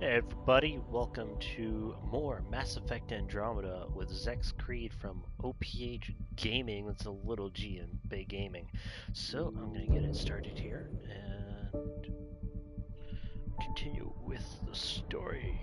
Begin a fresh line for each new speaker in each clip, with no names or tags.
Hey everybody, welcome to more Mass Effect Andromeda with ZecksCreed from OPH Gaming. That's a little G in Bay Gaming. So I'm going to get it started here and continue with the story.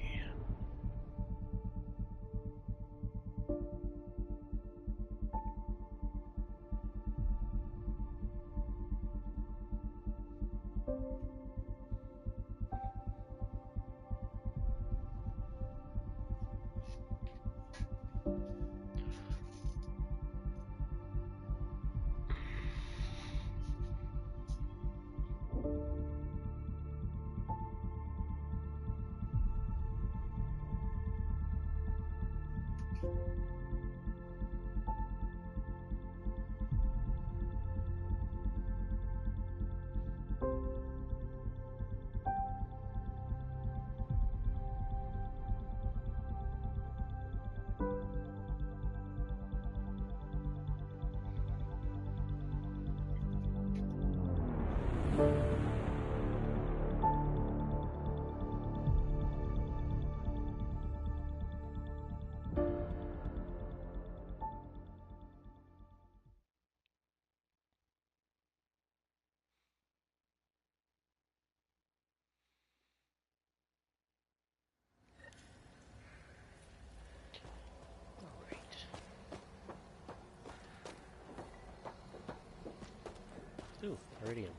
Ooh, iridium.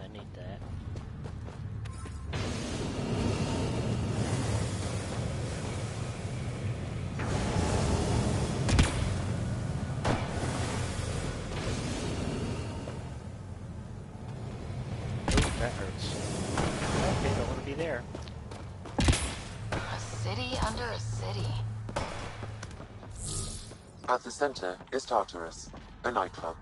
I need that. Ooh, that hurts. Okay, don't want to be there.
A city under a city.
At the center is Tartarus, a nightclub.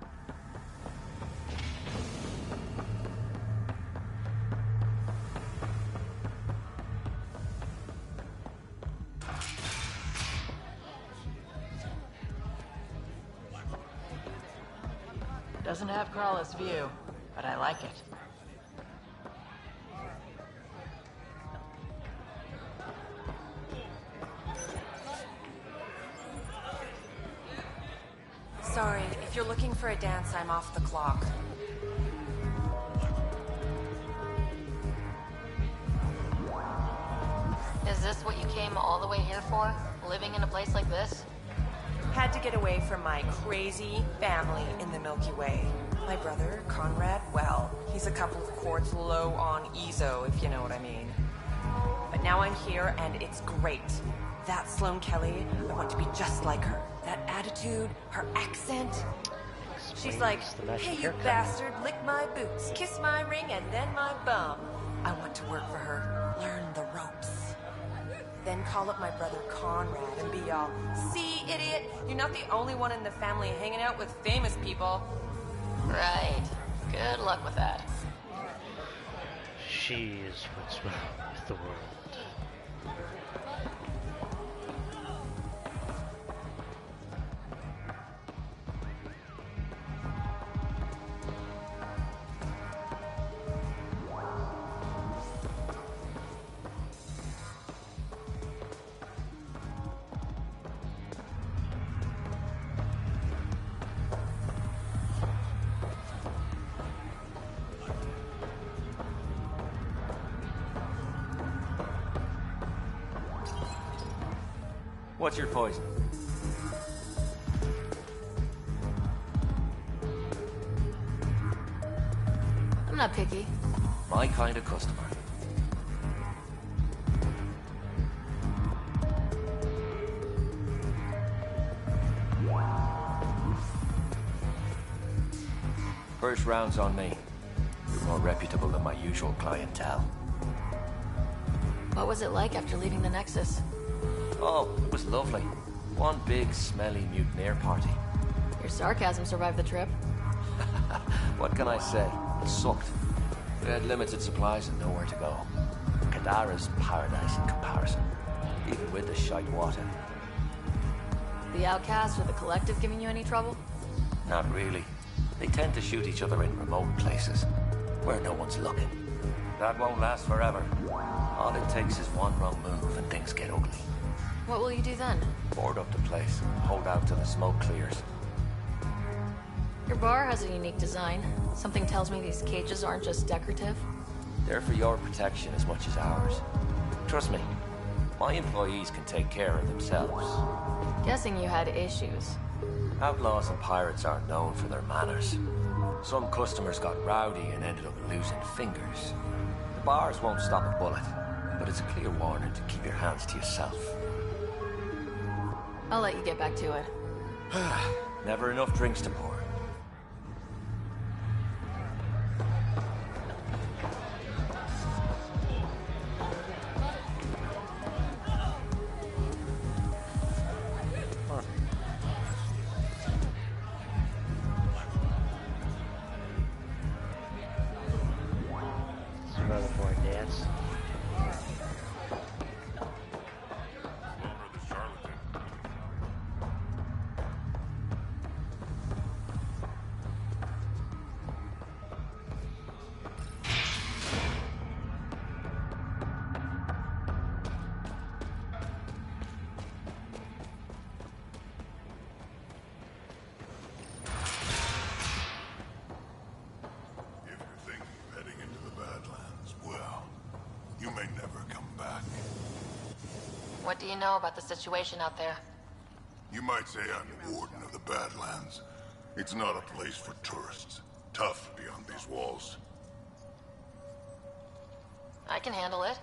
Doesn't have Crawler's view, but I like it.
Sorry, if you're looking for a dance, I'm off the clock.
Is this what you came all the way here for? Living in a place like this?
Had to get away from my crazy family in the Milky Way. My brother, Conrad, well, he's a couple of quarts low on EZO, if you know what I mean. But now I'm here, and it's great. That Sloane Kelly, I want to be just like her. That attitude, her accent. She's like, hey, you bastard, lick my boots, kiss my ring, and then my bum. I want to work for her, learn the ropes. Then call up my brother Conrad and be all, see, idiot, you're not the only one in the family hanging out with famous people.
Right. Good luck with that.
She is what's wrong with the world.
What's your poison?
I'm not picky.
My kind of customer. First round's on me. You're more reputable than my usual clientele.
What was it like after leaving the Nexus?
Oh, it was lovely. One big, smelly mutineer party.
Your sarcasm survived the trip.
What can I say? It sucked. We had limited supplies and nowhere to go. Kadara's paradise in comparison, even with the shite water.
The Outcast or the Collective giving you any trouble?
Not really. They tend to shoot each other in remote places, where no one's looking. That won't last forever. All it takes is one wrong move and things get ugly.
What will you do then?
Board up the place, hold out till the smoke clears.
Your bar has a unique design. Something tells me these cages aren't just decorative.
They're for your protection as much as ours. Trust me, my employees can take care of themselves.
Guessing you had issues.
Outlaws and pirates aren't known for their manners. Some customers got rowdy and ended up losing fingers. The bars won't stop a bullet, but it's a clear warning to keep your hands to yourself.
I'll let you get back to it.
Never enough drinks to pour.
Another more dance.
What do you know about the situation out there?
You might say I'm warden of the Badlands. It's not a place for tourists. Tough beyond these walls.
I can handle it.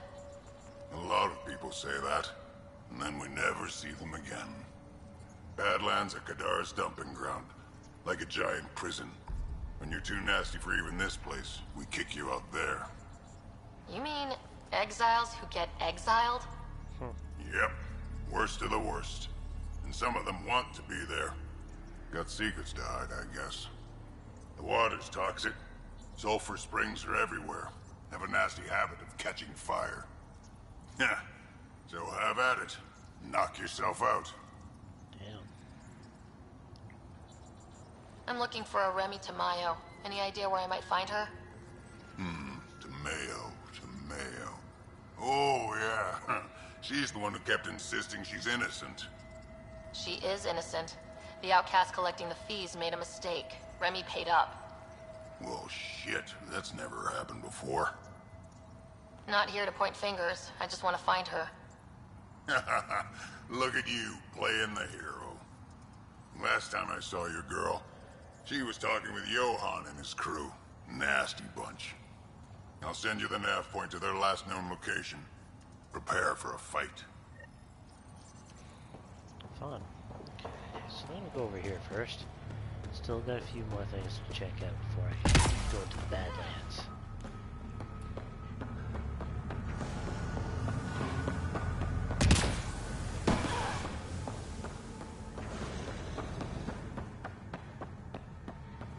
A lot of people say that, and then we never see them again. Badlands are Kadara's dumping ground, like a giant prison. When you're too nasty for even this place, we kick you out there.
You mean exiles who get exiled?
Yep, worst of the worst. And some of them want to be there. Got secrets to hide, I guess. The water's toxic. Sulfur springs are everywhere. Have a nasty habit of catching fire. Yeah, so have at it. Knock yourself out.
Damn.
I'm looking for a Remy Tamayo. Any idea where I might find her?
Tamayo. Oh, yeah. She's the one who kept insisting she's innocent.
She is innocent. The outcast collecting the fees made a mistake. Remy paid up.
Well, shit. That's never happened before.
Not here to point fingers. I just want to find her.
Look at you, playing the hero. Last time I saw your girl, she was talking with Johan and his crew. Nasty bunch. I'll send you the nav point to their last known location. Prepare for a fight.
Fun. Okay, so I'm gonna go over here first. Still got a few more things to check out before I go into the Badlands.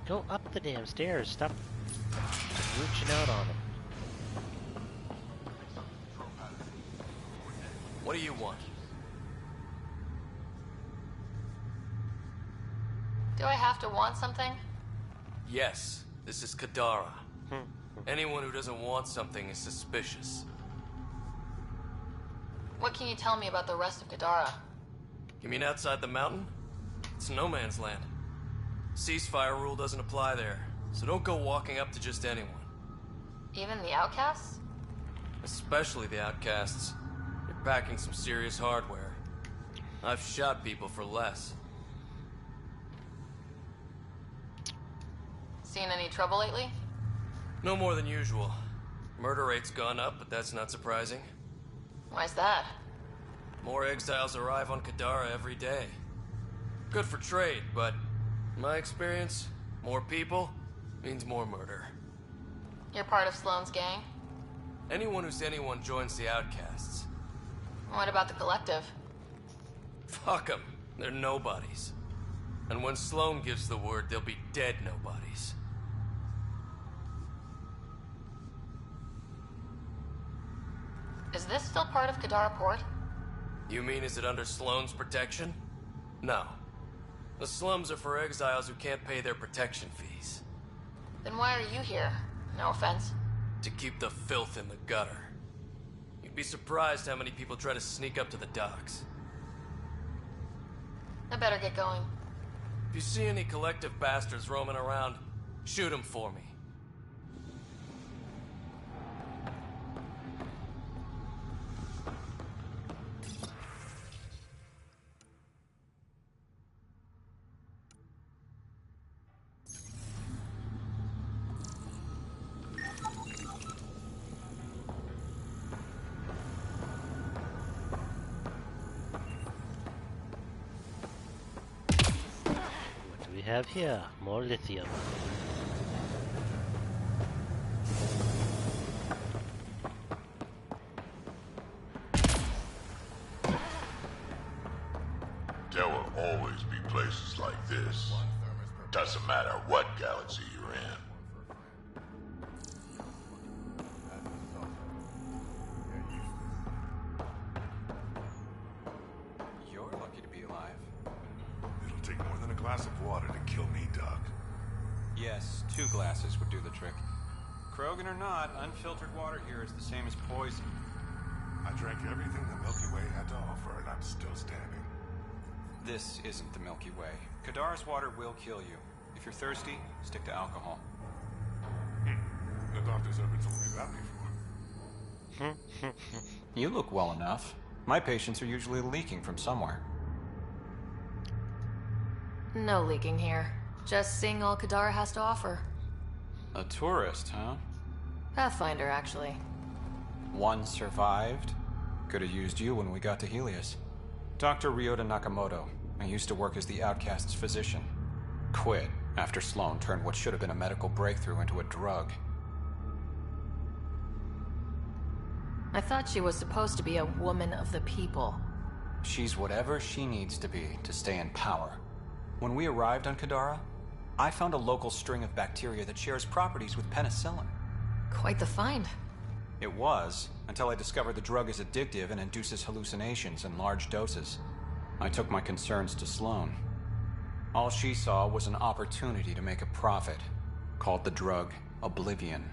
Go up the damn stairs. Stop reaching out on them.
What do you want?
Do I have to want something?
Yes, this is Kadara. Anyone who doesn't want something is suspicious.
What can you tell me about the rest of Kadara?
You mean outside the mountain? It's no man's land. Ceasefire rule doesn't apply there, so don't go walking up to just anyone.
Even the outcasts?
Especially the outcasts. You're packing some serious hardware. I've shot people for less.
Seen any trouble lately?
No more than usual. Murder rate's gone up, but that's not surprising.
Why's that?
More exiles arrive on Kadara every day. Good for trade, but in my experience, more people means more murder.
You're part of Sloane's gang?
Anyone who's anyone joins the outcasts.
What about the collective?
Fuck them. They're nobodies. And when Sloane gives the word, they'll be dead nobodies.
Is this still part of Kadara Port?
You mean is it under Sloane's protection? No. The slums are for exiles who can't pay their protection fees.
Then why are you here? No offense.
To keep the filth in the gutter. You'd be surprised how many people try to sneak up to the docks.
I better get going.
If you see any collective bastards roaming around, shoot them for me.
What do we have here? More lithium.
There will always be places like this. Doesn't matter what galaxy you're in.
You're lucky to be alive.
It'll take more than a glass of water to kill me, Doc.
Yes, 2 glasses would do the trick. Krogan or not, unfiltered water here is the same as poison.
I drank everything the Milky Way had to offer, and I'm still standing.
This isn't the Milky Way. Kadara's water will kill you. If you're thirsty, stick to alcohol.
The doctor's ever told me that before.
You look well enough. My patients are usually leaking from somewhere.
No leaking here. Just seeing all Kadara has to offer.
A tourist, huh?
Pathfinder, actually.
One survived. Could have used you when we got to Helios. Dr. Ryota Nakamoto. I used to work as the Outcast's physician. Quit after Sloan turned what should have been a medical breakthrough into a drug.
I thought she was supposed to be a woman of the people.
She's whatever she needs to be to stay in power. When we arrived on Kadara, I found a local string of bacteria that shares properties with penicillin.
Quite the find.
It was, until I discovered the drug is addictive and induces hallucinations in large doses. I took my concerns to Sloan. All she saw was an opportunity to make a profit, called the drug Oblivion.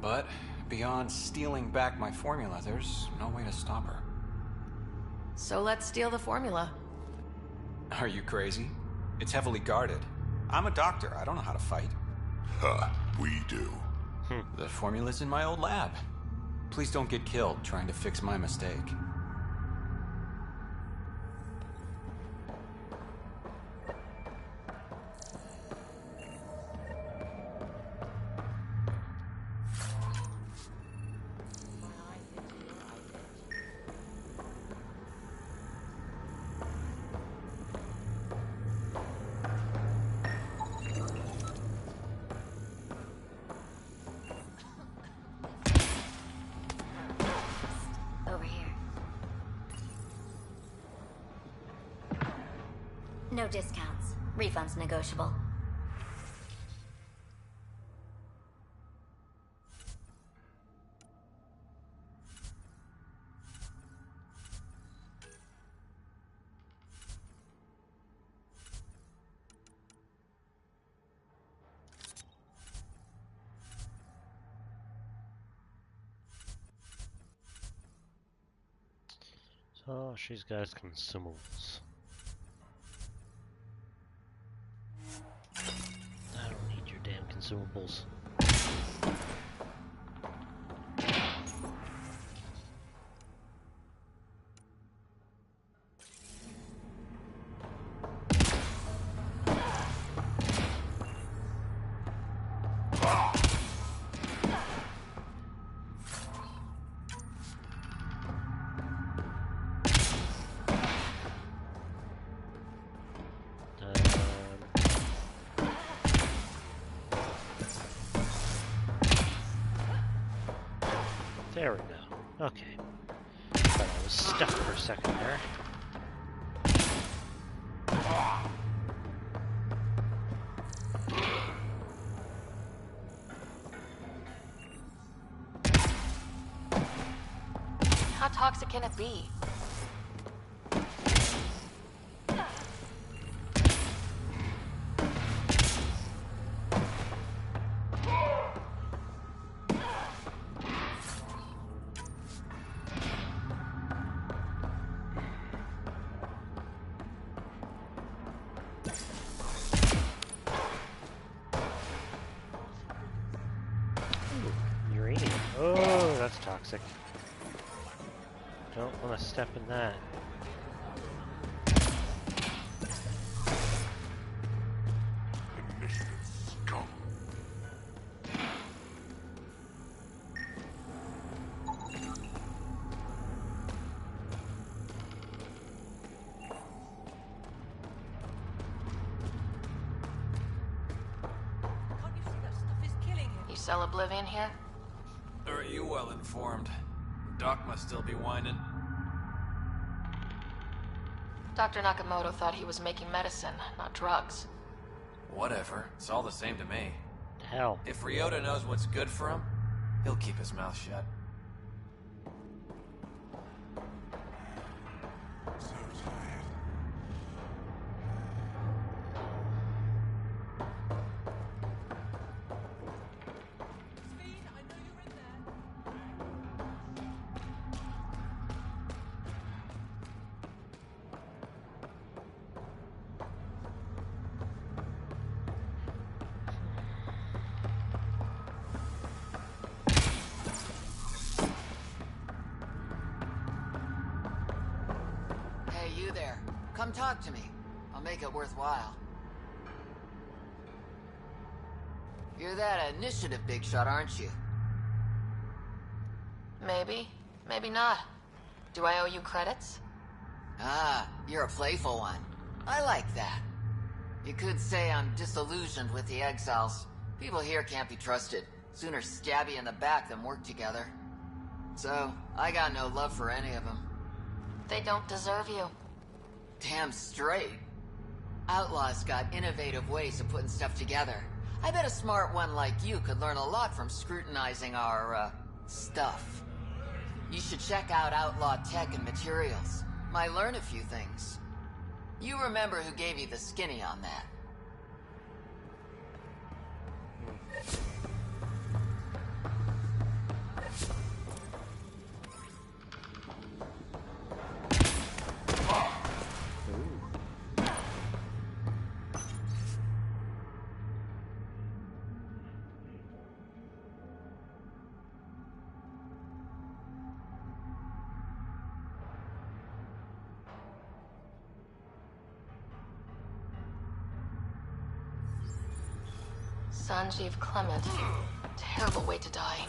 But beyond stealing back my formula, there's no way to stop her.
So let's steal the formula.
Are you crazy? It's heavily guarded. I'm a doctor. I don't know how to fight.
Huh, we do.
The formula's in my old lab. Please don't get killed trying to fix my mistake.
Over here. No discounts. Refunds negotiable.
So she's got his consumables. I don't need your damn consumables. There we go. Okay. Thought I was stuck for a second there.
How toxic can it be?
toxic. Don't want to step in that.
Initiative scum.
You sell Oblivion here?
Or are you well informed? Doc must still be whining.
Dr. Nakamoto thought he was making medicine, not drugs.
Whatever. It's all the same to me.
Hell.
If Ryota knows what's good for him, he'll keep his mouth shut.
So tired.
Hey, you there. Come talk to me. I'll make it worthwhile. You're that initiative big shot, aren't you?
Maybe, maybe not. Do I owe you credits?
Ah, you're a playful one. I like that. You could say I'm disillusioned with the exiles. People here can't be trusted. Sooner stab you in the back than work together. So, I got no love for any of them.
They don't deserve you.
Damn straight. Outlaws got innovative ways of putting stuff together. I bet a smart one like you could learn a lot from scrutinizing our, stuff. You should check out Outlaw Tech and Materials. Might learn a few things. You remember who gave you the skinny on that.
Sanjeev Clement. Terrible way to die.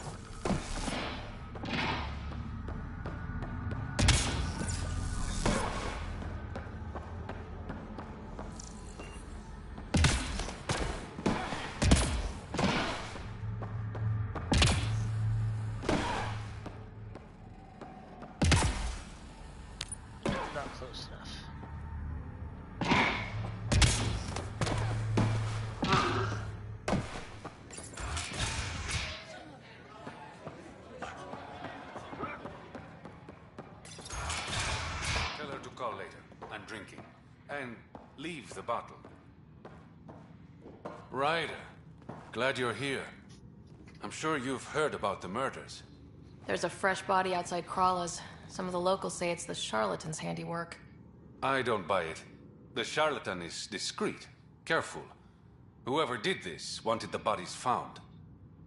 Not close enough.
Tell her to call later. I'm drinking. And leave the bottle. Ryder, glad you're here. I'm sure you've heard about the murders.
There's a fresh body outside Krala's. Some of the locals say it's the charlatan's handiwork.
I don't buy it. The charlatan is discreet, careful. Whoever did this wanted the bodies found.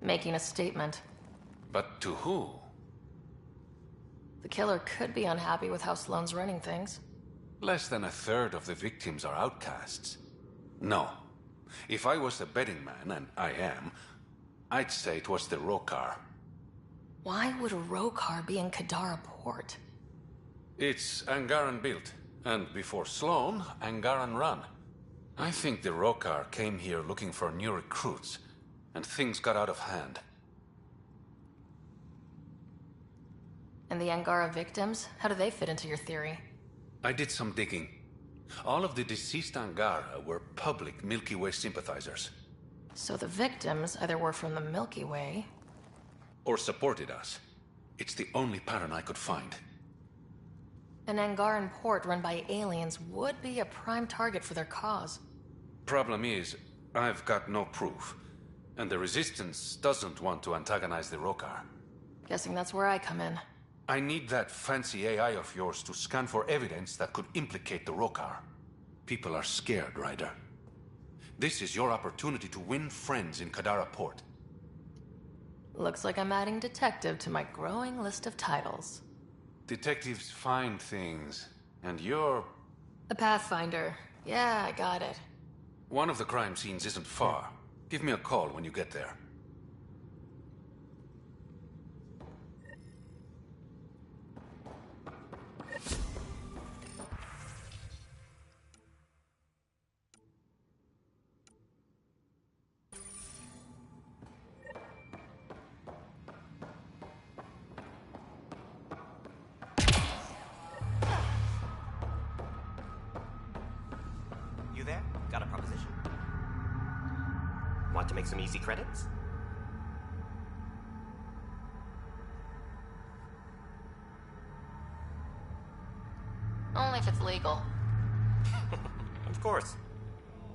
Making a statement.
But to who?
The killer could be unhappy with how Sloane's running things.
Less than a third of the victims are outcasts. No. If I was a betting man, and I am, I'd say it was the Rokar.
Why would a Rokar be in Kadara port?
It's Angaran built, and before Sloane, Angaran run. I think the Rokar came here looking for new recruits, and things got out of hand.
And the Angara victims? How do they fit into your theory?
I did some digging. All of the deceased Angara were public Milky Way sympathizers.
So the victims either were from the Milky Way...
Or supported us. It's the only pattern I could find.
An Angaran port run by aliens would be a prime target for their cause.
Problem is, I've got no proof. And the Resistance doesn't want to antagonize the Rokar.
Guessing that's where I come in.
I need that fancy AI of yours to scan for evidence that could implicate the Rokar. People are scared, Ryder. This is your opportunity to win friends in Kadara Port.
Looks like I'm adding detective to my growing list of titles.
Detectives find things, and you're...
A pathfinder. Yeah, I got it.
One of the crime scenes isn't far. Give me a call when you get there.
You there? Got a proposition? Want to make some easy credits?
Only if it's legal.
Of course.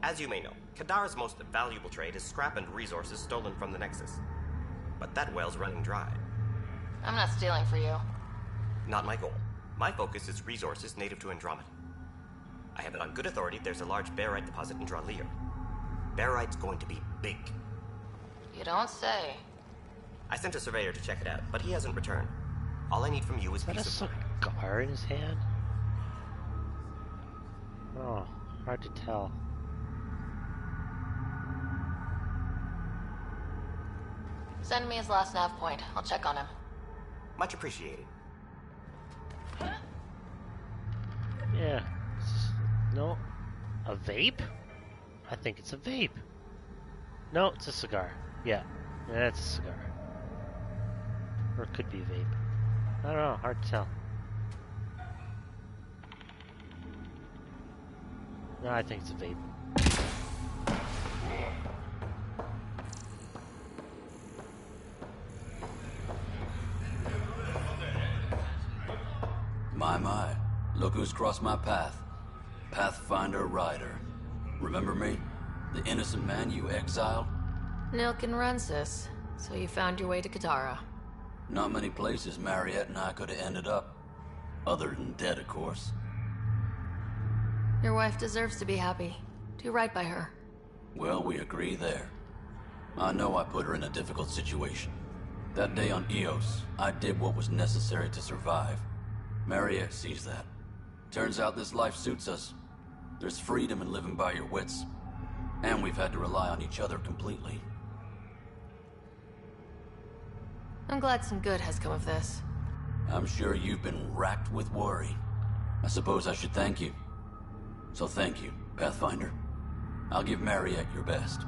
As you may know, Kadara's most valuable trade is scrap and resources stolen from the Nexus. But that well's running dry.
I'm not stealing for you.
Not my goal. My focus is resources native to Andromeda. I have it on good authority there's a large barite deposit in Dralier. Barite's going to be big.
You don't say.
I sent a surveyor to check it out, but he hasn't returned. All I need from you is
Is that a
peace of mind.
cigar in his hand? Oh, hard to tell.
Send me his last nav point. I'll check on him.
Much appreciated.
Yeah. No. A vape? I think it's a vape. No, it's a cigar. Yeah. Yeah, it's a cigar. Or it could be a vape. I don't know. Hard to tell. No, I think it's a vape.
My. Look who's crossed my path. Pathfinder Ryder. Remember me? The innocent man you exiled?
Nilk and Rensis. So you found your way to Kadara.
Not many places Mariette and I could have ended up. Other than dead, of course.
Your wife deserves to be happy. Do right by her.
Well, we agree there. I know I put her in a difficult situation. That day on Eos, I did what was necessary to survive. Mariette sees that. Turns out this life suits us. There's freedom in living by your wits. And we've had to rely on each other completely.
I'm glad some good has come of this.
I'm sure you've been racked with worry. I suppose I should thank you. So thank you, Pathfinder. I'll give Mariette your best.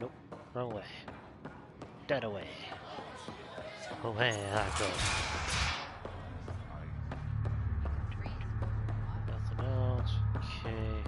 Nope. Wrong way. Dead away. Away I go. Nothing else. Okay.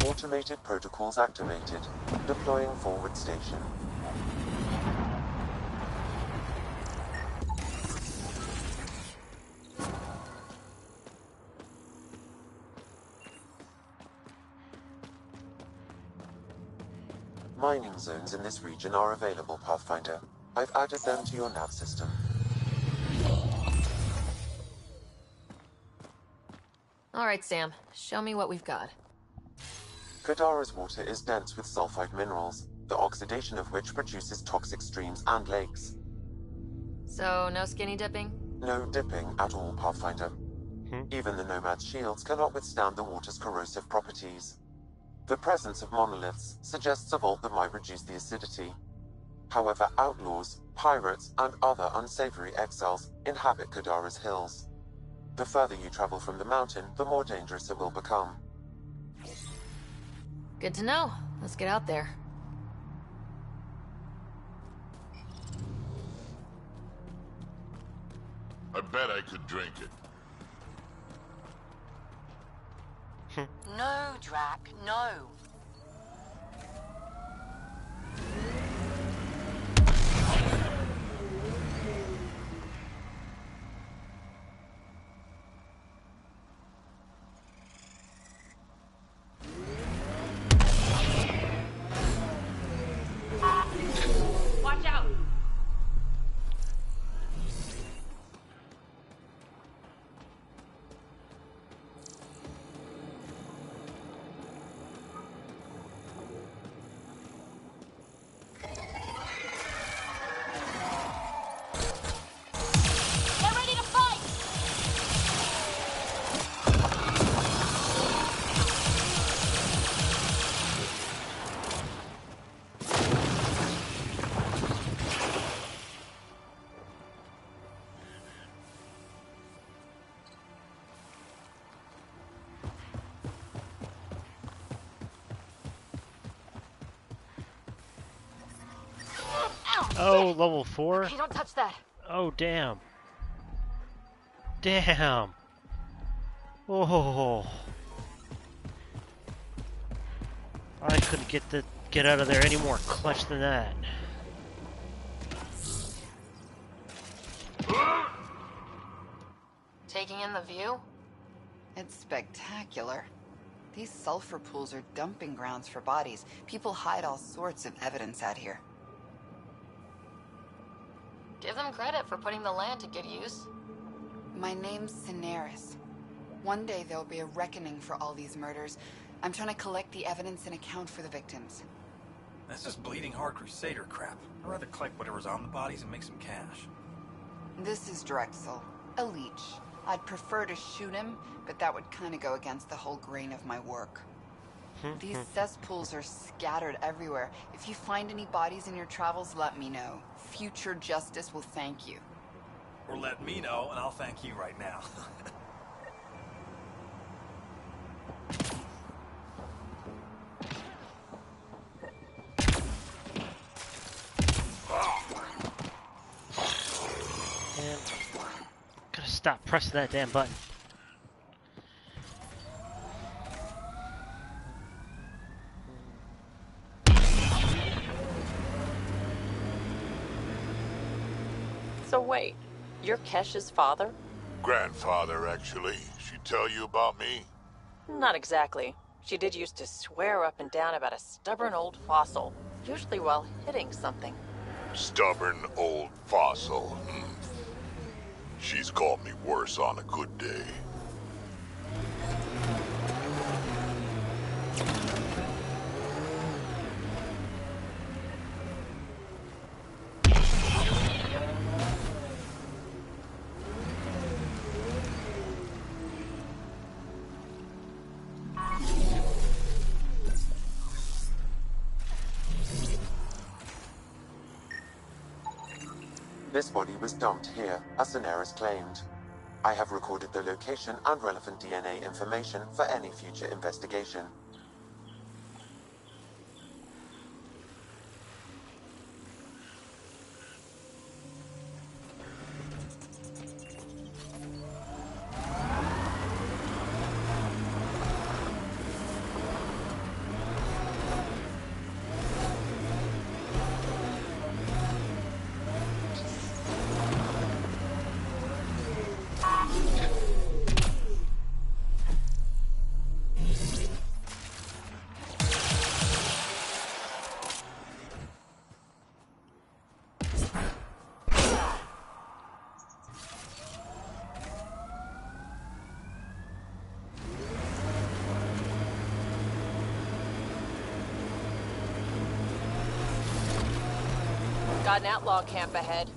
Automated protocols activated. Deploying forward station. Mining zones in this region are available, Pathfinder. I've added them to your nav system.
All right, Sam. Show me what we've got.
Kadara's water is dense with sulfide minerals, the oxidation of which produces toxic streams and lakes.
So, no skinny dipping?
No dipping at all, Pathfinder. Even the Nomad's shields cannot withstand the water's corrosive properties. The presence of monoliths suggests a vault that might reduce the acidity. However, outlaws, pirates, and other unsavory exiles inhabit Kadara's hills. The further you travel from the mountain, the more dangerous it will become.
Good to know. Let's get out there.
I bet I could drink it.
No, Drac, no.
Watch out!
Get ready to fight!
Oh, level 4?
Hey, don't touch that.
Oh, damn. Damn. Oh. I couldn't get out of there any more clutch than that.
Taking in the view?
It's spectacular. These sulfur pools are dumping grounds for bodies. People hide all sorts of evidence out here.
Give them credit for putting the land to good use.
My name's Cineris. One day there'll be a reckoning for all these murders. I'm trying to collect the evidence and account for the victims.
That's just bleeding heart crusader crap. I'd rather collect whatever's on the bodies and make some cash.
This is Drexel, a leech. I'd prefer to shoot him, but that would kind of go against the whole grain of my work. These cesspools are scattered everywhere. If you find any bodies in your travels, let me know. Future justice will thank you.
Or let me know, and I'll thank you right now.
Man, gotta stop pressing that damn button.
So wait, you're Kesh's father?
Grandfather, actually. She tell you about me?
Not exactly. She did used to swear up and down about a stubborn old fossil, usually while hitting something.
Stubborn old fossil. She's called me worse on a good day.
This body was dumped here, as Cineris claimed. I have recorded the location and relevant DNA information for any future investigation.
Got an outlaw camp ahead.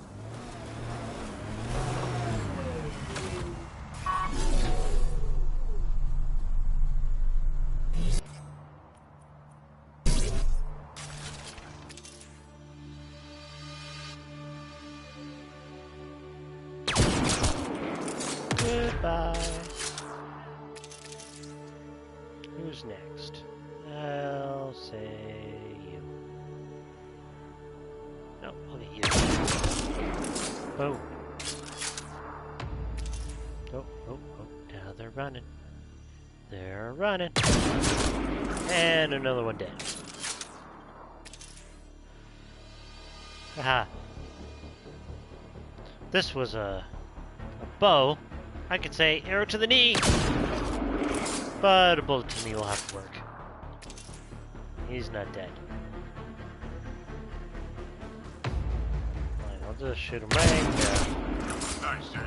Goodbye. Who's next? I'll say you. No, I'll get you. Boom. Oh. Now they're running. They're running. And another one dead. Haha. This was a bow. I could say arrow to the knee. But a bullet to the knee will have to work. He's not dead. Fine, I'll just shoot him right there.
Nice aim.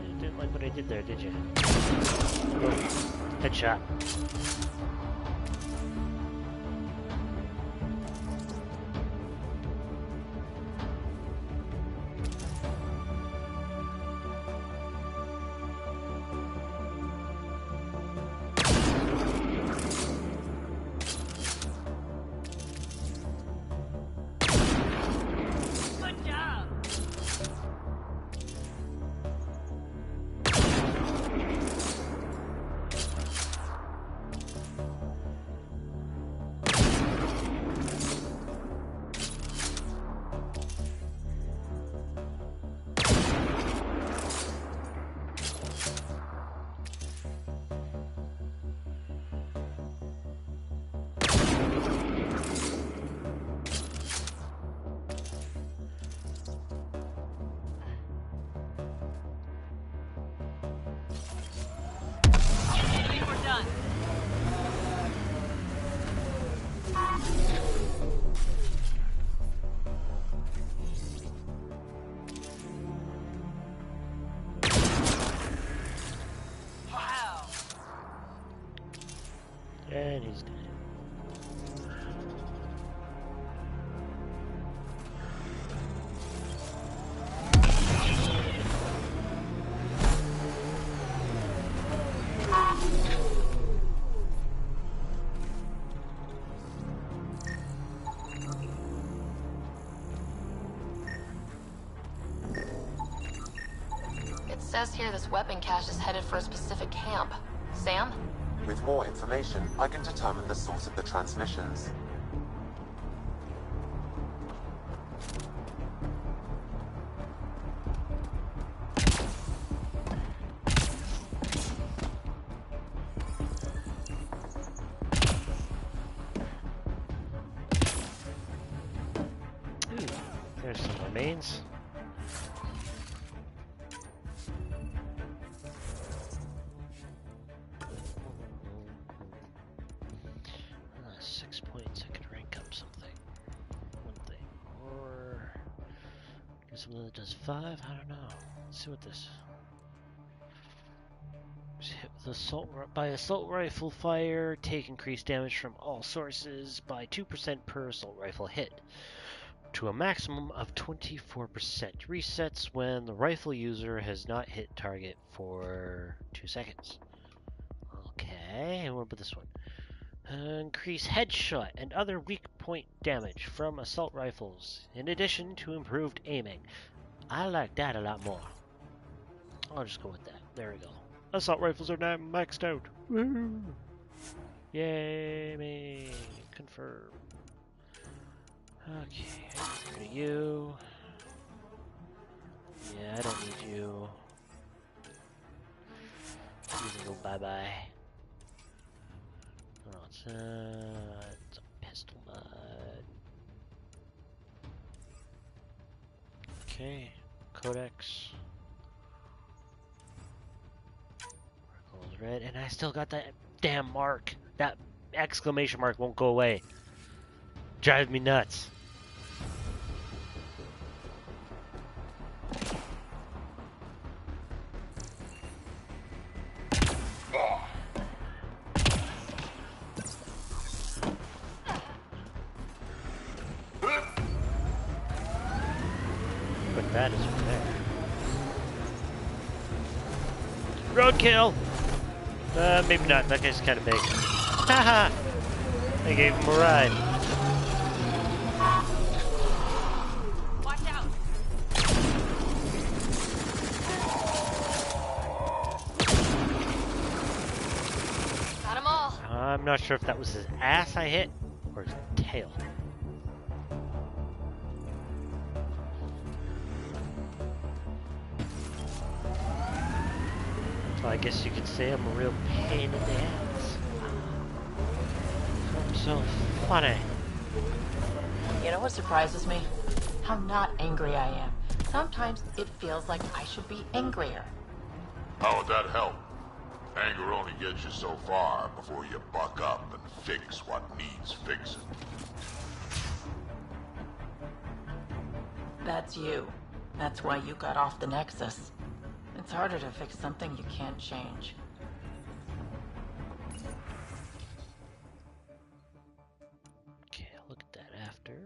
You didn't like what I did there, did you? Oh, headshot. And he's dead.
It says here this weapon cache is headed for a specific camp. Sam?
With more information, I can determine the source of the transmissions.
There's some remains. Something that does 5? I don't know. Let's see what this. Hit with by assault rifle fire, take increased damage from all sources by 2% per assault rifle hit, to a maximum of 24%. Resets when the rifle user has not hit target for 2 seconds. Okay, and what about this one? Increase headshot and other weak point damage from assault rifles, in addition to improved aiming. I like that a lot more. I'll just go with that. There we go. Assault rifles are now maxed out. Woohoo! Yay me! Confirm. Okay, get rid of you. Yeah, I don't need you. You can go bye-bye. Oh, it's a pistol mod. Okay, codex. Circle's red, and I still got that damn mark. That exclamation mark won't go away. Drive me nuts. rat is over there. Roadkill! Maybe not. That guy's kind of big. Haha! I gave him a ride.
Watch out! Got 'em all.
I'm not sure if that was his ass I hit or his tail. So I guess you could say I'm a real pain in the ass. I'm so funny.
You know what surprises me? How not angry I am. Sometimes it feels like I should be angrier.
How would that help? Anger only gets you so far before you buck up and fix what needs fixing.
That's you. That's why you got off the Nexus. It's harder to fix something you can't change.
Okay, I'll look at that after.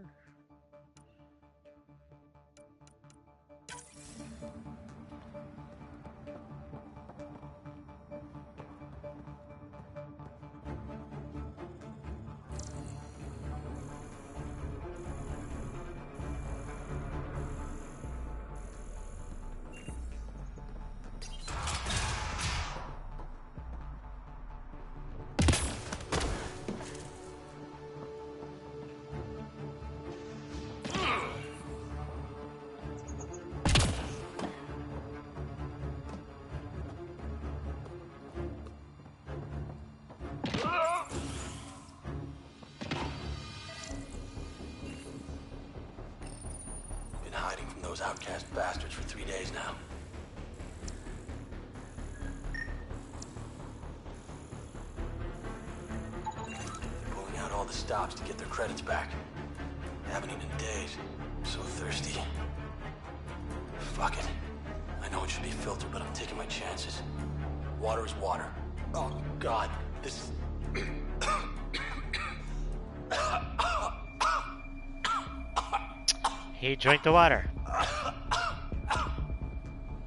Outcast bastards for 3 days now. Pulling out all the stops to get their credits back. Haven't eaten in days. I'm so thirsty. Fuck it. I know it should be filtered, but I'm taking my chances. Water is water. Oh, God. This is...
He drank the water.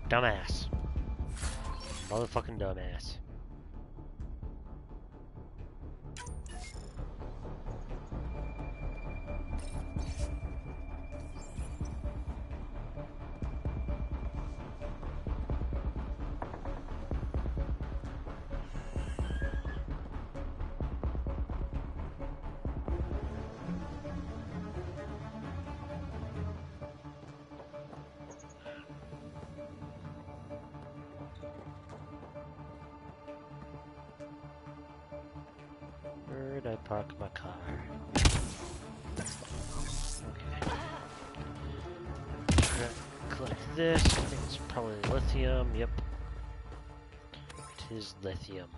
Dumbass. Motherfucking dumbass. Where'd I park my car? Okay. Collect this. I think it's probably lithium. Yep. It is lithium.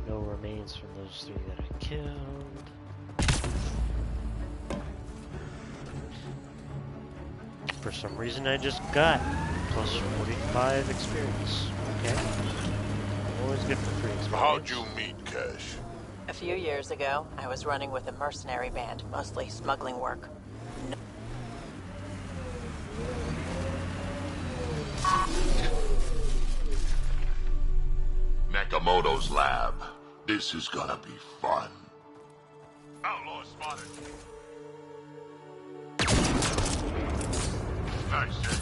No remains from those three that I killed. For some reason I just got plus 45 experience. Okay. Always good for free experience.
How'd you meet Cash?
A few years ago, I was running with a mercenary band, mostly smuggling work.
Nakamoto's lab. This is gonna be fun. Outlaw spotted. I say.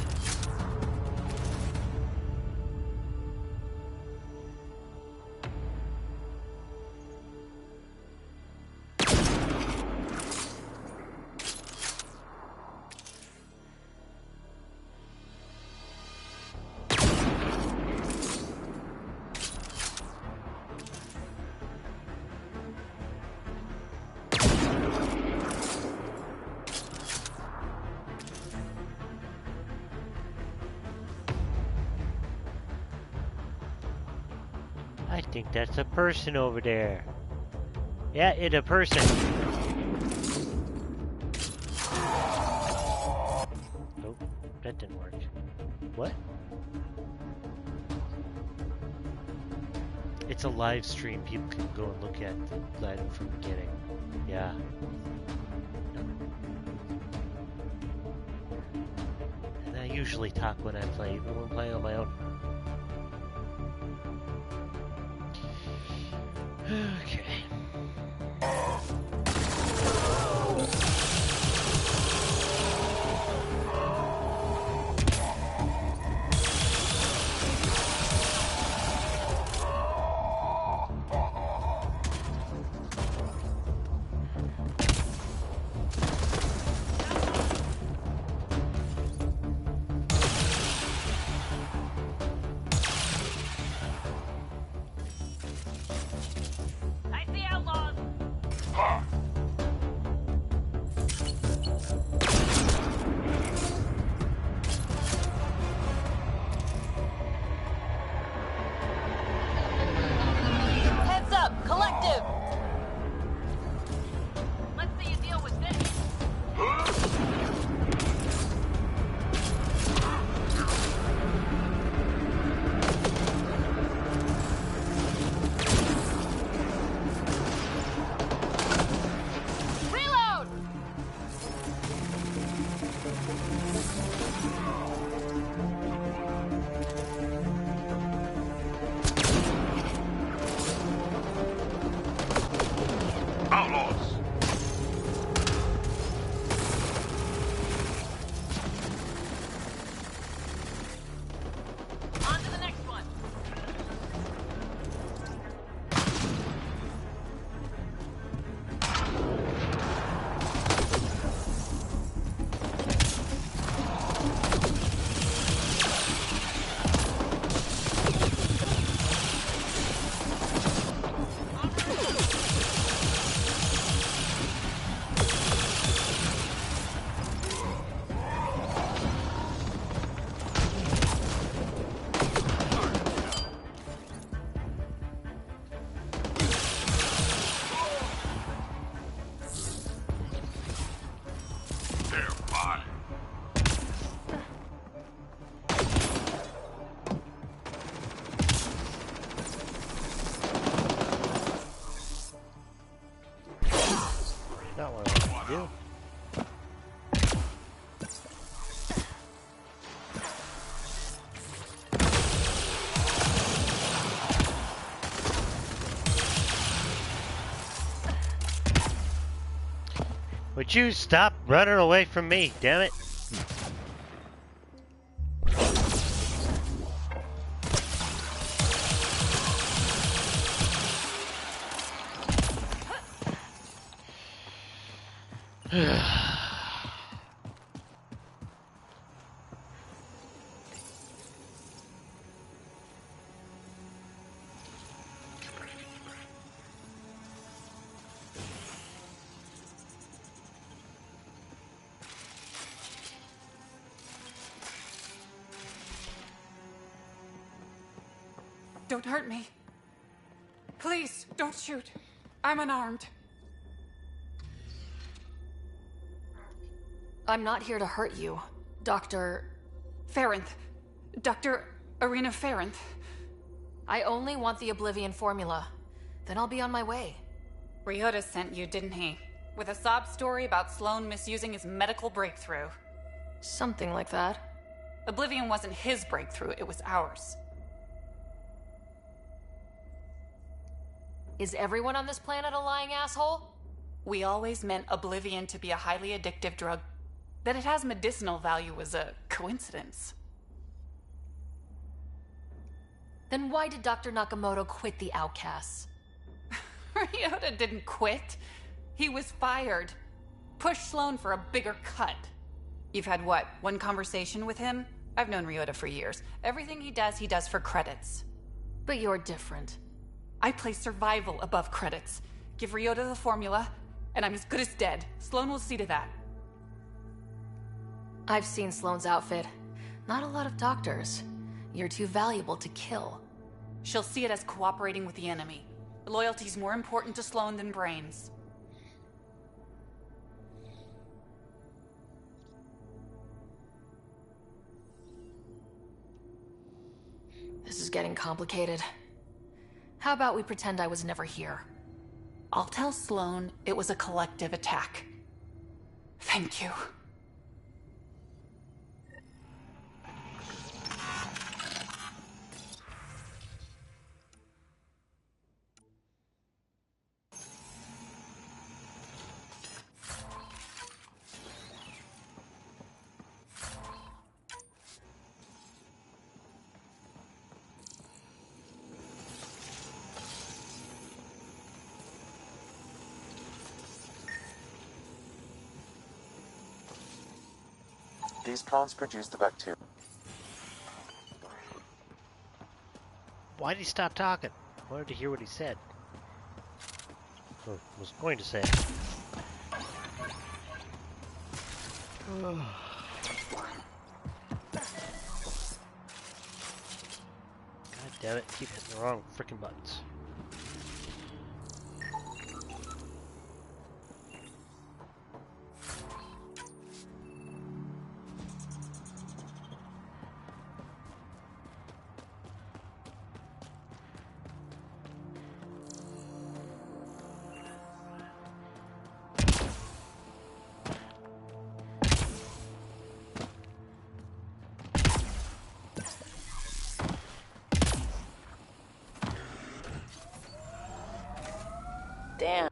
I think that's a person over there. Yeah, it's a person. Nope, that didn't work. What? It's a live stream. People can go and look at that from the beginning. Yeah. And I usually talk when I'm playing on my own. Okay. Would you stop running away from me, damn it?
Don't hurt me. Please, don't shoot. I'm unarmed.
I'm not here to hurt you, Dr.
Farinth. Dr. Arena Farinth.
I only want the Oblivion formula. Then I'll be on my way.
Ryota sent you, didn't he? With a sob story about Sloan misusing his medical breakthrough.
Something like that.
Oblivion wasn't his breakthrough, it was ours.
Is everyone on this planet a lying asshole?
We always meant Oblivion to be a highly addictive drug. That it has medicinal value was a coincidence.
Then why did Dr. Nakamoto quit the Outcasts?
Ryota didn't quit. He was fired. Pushed Sloane for a bigger cut. You've had what, one conversation with him? I've known Ryota for years. Everything he does for credits.
But you're different.
I place survival above credits. Give Ryota the formula, and I'm as good as dead. Sloane will see to that.
I've seen Sloane's outfit. Not a lot of doctors. You're too valuable to kill.
She'll see it as cooperating with the enemy. Loyalty's more important to Sloane than brains.
This is getting complicated. How about we pretend I was never here?
I'll tell Sloane it was a collective attack. Thank you.
These plants produce the bacteria.
Why did he stop talking? I wanted to hear what he said. Or was going to say. God damn it, keep hitting the wrong frickin' buttons.
Damn.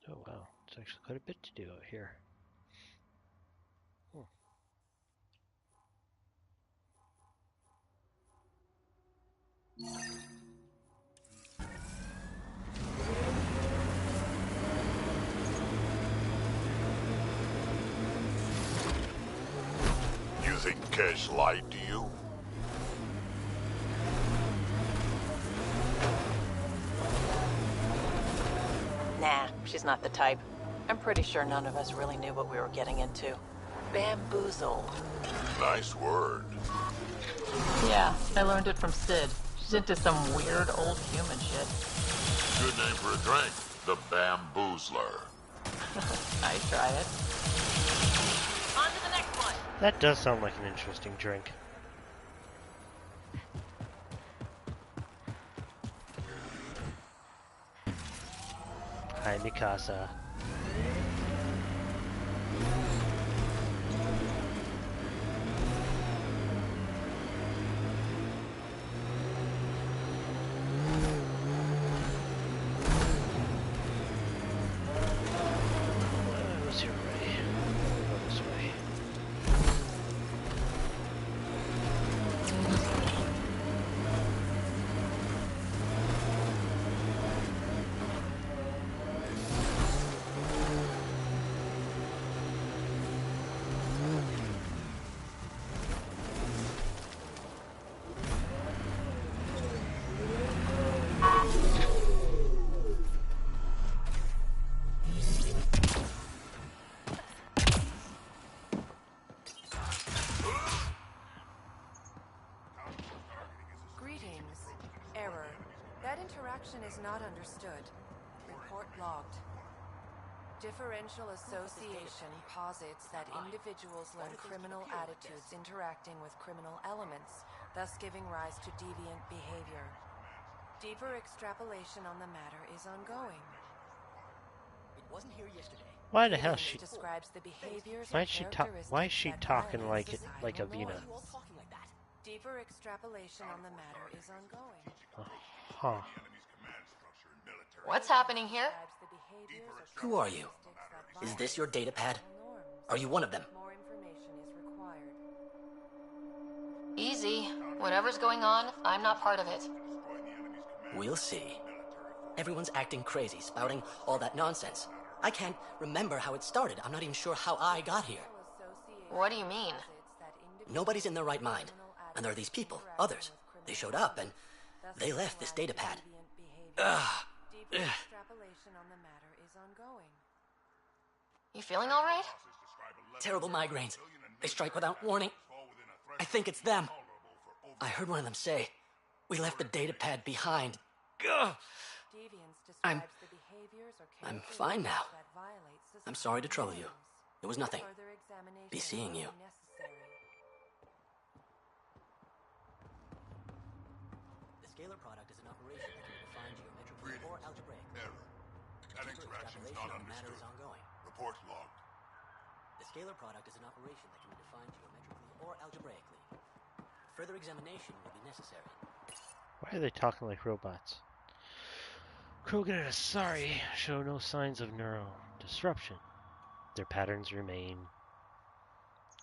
Oh wow, it's actually quite a bit to do out here.
You think Cash lied to you?
Nah, she's not the type. I'm pretty sure none of us really knew what we were getting into. Bamboozled.
Nice word.
Yeah, I learned it from Sid. She's into some weird old human shit.
Good name for a drink. The Bamboozler.
I try it. On to the next one.
That does sound like an interesting drink. Hi, Mikasa. Was here already? Go this way.
Is not understood. Report logged. Differential association posits that individuals learn criminal attitudes interacting with criminal elements, thus giving rise to deviant behavior. Deeper extrapolation on the matter is ongoing.
It wasn't here yesterday.
Why the hell she
describes the behaviors
Why is she talking like Avina?
Deeper extrapolation on the matter is ongoing.
Huh.
What's happening here?
Who are you? Is this your datapad? Are you one of them?
Easy. Whatever's going on, I'm not part of it.
We'll see. Everyone's acting crazy, spouting all that nonsense. I can't remember how it started. I'm not even sure how I got here.
What do you mean?
Nobody's in their right mind. And there are these people, others. They showed up and they left this datapad. Ugh.
You feeling all right?
Terrible migraines. They strike without warning. I think it's them. I heard one of them say, "We left the datapad behind." Ugh. I'm fine now. I'm sorry to trouble you. It was nothing. Be seeing you. The scalar product is an operation that can define geometrically or algebraically.
Error. That interaction's not understood. Report logged.
The scalar product is an operation that can be defined geometrically or algebraically. Further examination will be necessary.
Why are they talking like robots? Krogan and Asari show no signs of neural disruption. Their patterns remain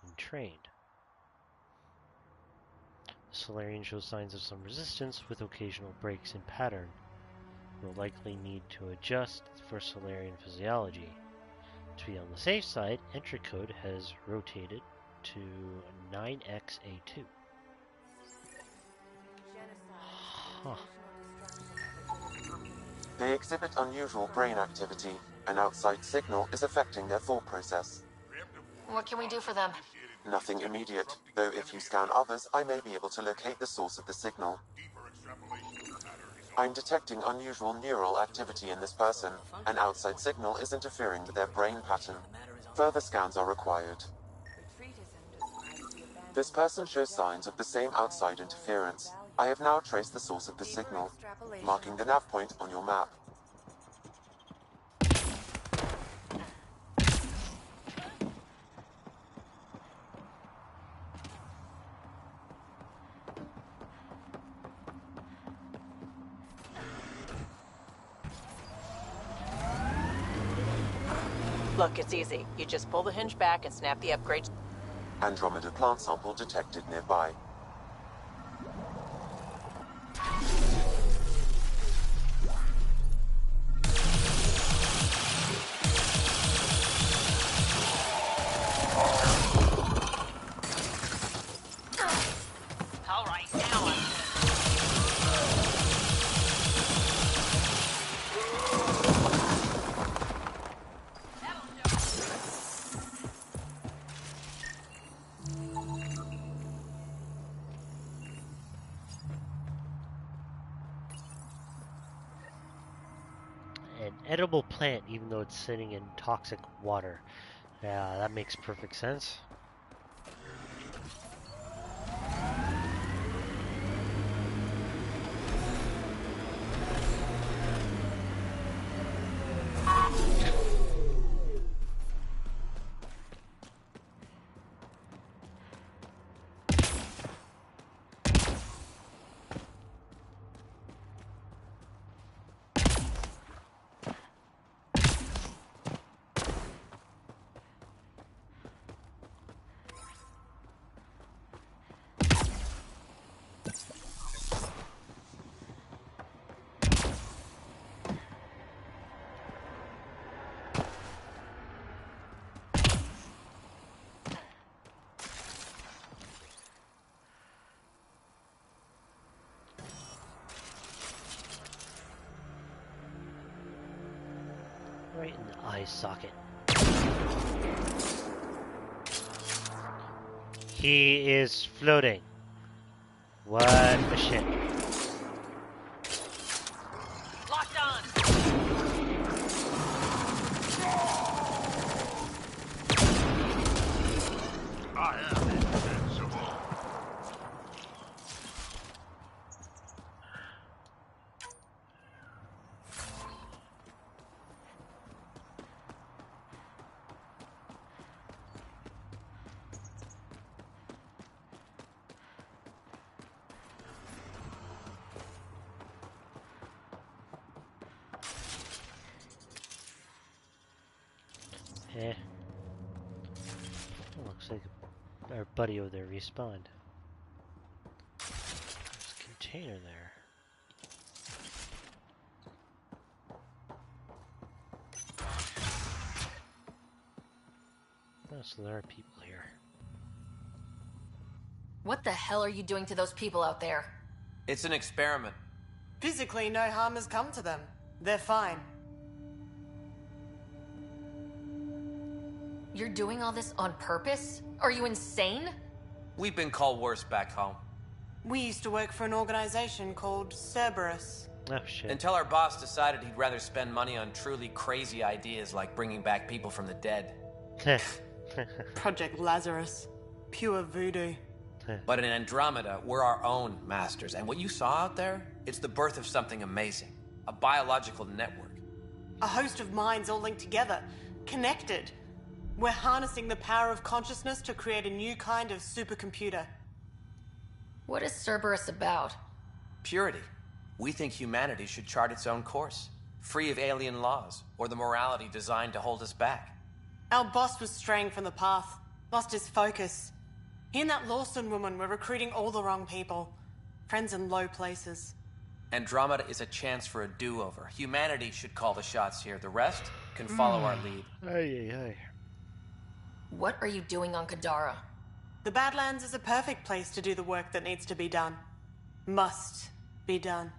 entrained. The Solarian shows signs of some resistance with occasional breaks in pattern. Will likely need to adjust for Solarian physiology. To be on the safe side, entry code has rotated to 9XA2. Huh.
They exhibit unusual brain activity. An outside signal is affecting their thought process.
What can we do for them?
Nothing immediate, though if you scan others, I may be able to locate the source of the signal. I'm detecting unusual neural activity in this person. An outside signal is interfering with their brain pattern. Further scans are required. This person shows signs of the same outside interference. I have now traced the source of the signal, marking the nav point on your map.
Look, it's easy. You just pull the hinge back and snap the upgrade.
Andromeda plant sample detected nearby.
All right, now
An edible plant, even though it's sitting in toxic water. Yeah, that makes perfect sense. Right in the eye socket. He is floating. What the shit?
locked on.
I am invincible.
Eh. Oh, looks like our buddy over there respawned. There's a container there. Oh, so there are people here.
What the hell are you doing to those people out there?
It's an experiment.
Physically, no harm has come to them. They're fine.
You're doing all this on purpose? Are you insane?
We've been called worse back home.
We used to work for an organization called Cerberus.
Oh, shit.
Until our boss decided he'd rather spend money on truly crazy ideas like bringing back people from the dead.
Project Lazarus. Pure voodoo.
But in Andromeda, we're our own masters. And what you saw out there, it's the birth of something amazing. A biological network.
A host of minds all linked together. Connected. We're harnessing the power of consciousness to create a new kind of supercomputer.
What is Cerberus about?
Purity. We think humanity should chart its own course, free of alien laws or the morality designed to hold us back.
Our boss was straying from the path, lost his focus. He and that Lawson woman were recruiting all the wrong people. Friends in low places.
Andromeda is a chance for a do-over. Humanity should call the shots here. The rest can follow our lead.
Aye, aye, aye.
What are you doing on Kadara?
The Badlands is a perfect place to do the work that needs to be done. Must be done.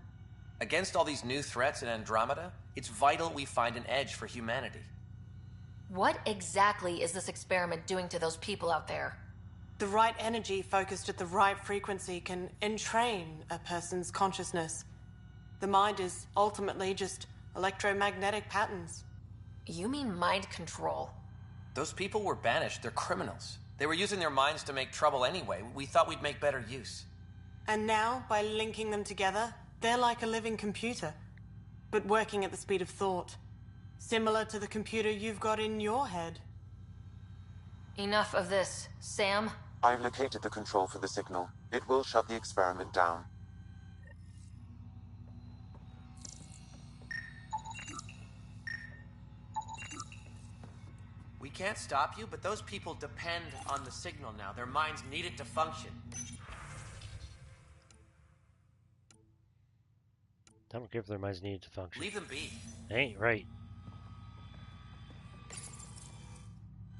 Against all these new threats in Andromeda, it's vital we find an edge for humanity.
What exactly is this experiment doing to those people out there?
The right energy focused at the right frequency can entrain a person's consciousness. The mind is ultimately just electromagnetic patterns.
You mean mind control?
Those people were banished. They're criminals. They were using their minds to make trouble anyway. We thought we'd make better use.
And now, by linking them together, they're like a living computer, but working at the speed of thought. Similar to the computer you've got in your head.
Enough of this. Sam?
I've located the control for the signal. It will shut the experiment down.
We can't stop you, but those people depend on the signal now. Their minds need it to function.
I don't care if their minds need to function.
Leave them be.
Ain't right.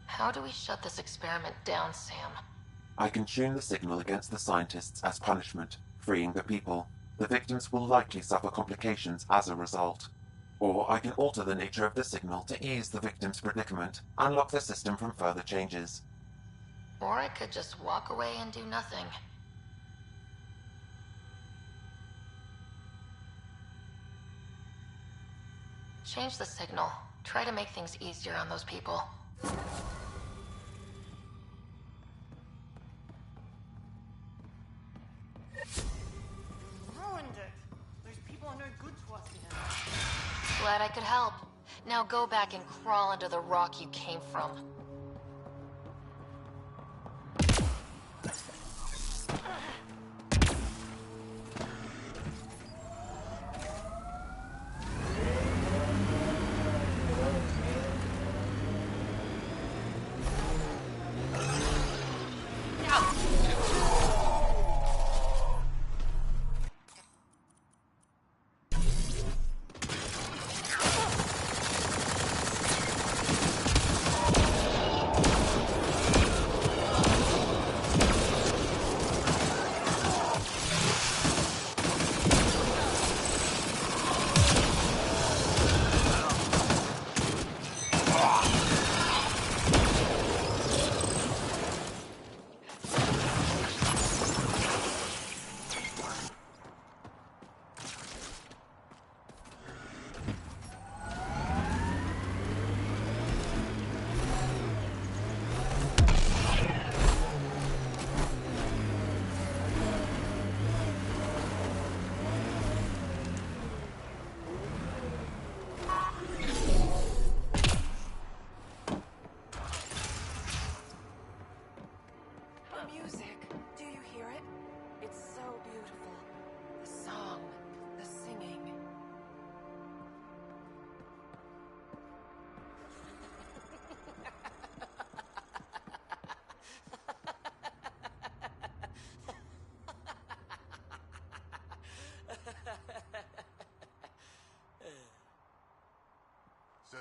How do we shut this experiment down, Sam?
I can tune the signal against the scientists as punishment, freeing the people. The victims will likely suffer complications as a result. Or I can alter the nature of the signal to ease the victim's predicament, unlock the system from further changes.
Or I could just walk away and do nothing. Change the signal. Try to make things easier on those people.
Ruined it. Those people are no good to us here.
Glad I could help. Now go back and crawl under the rock you came from.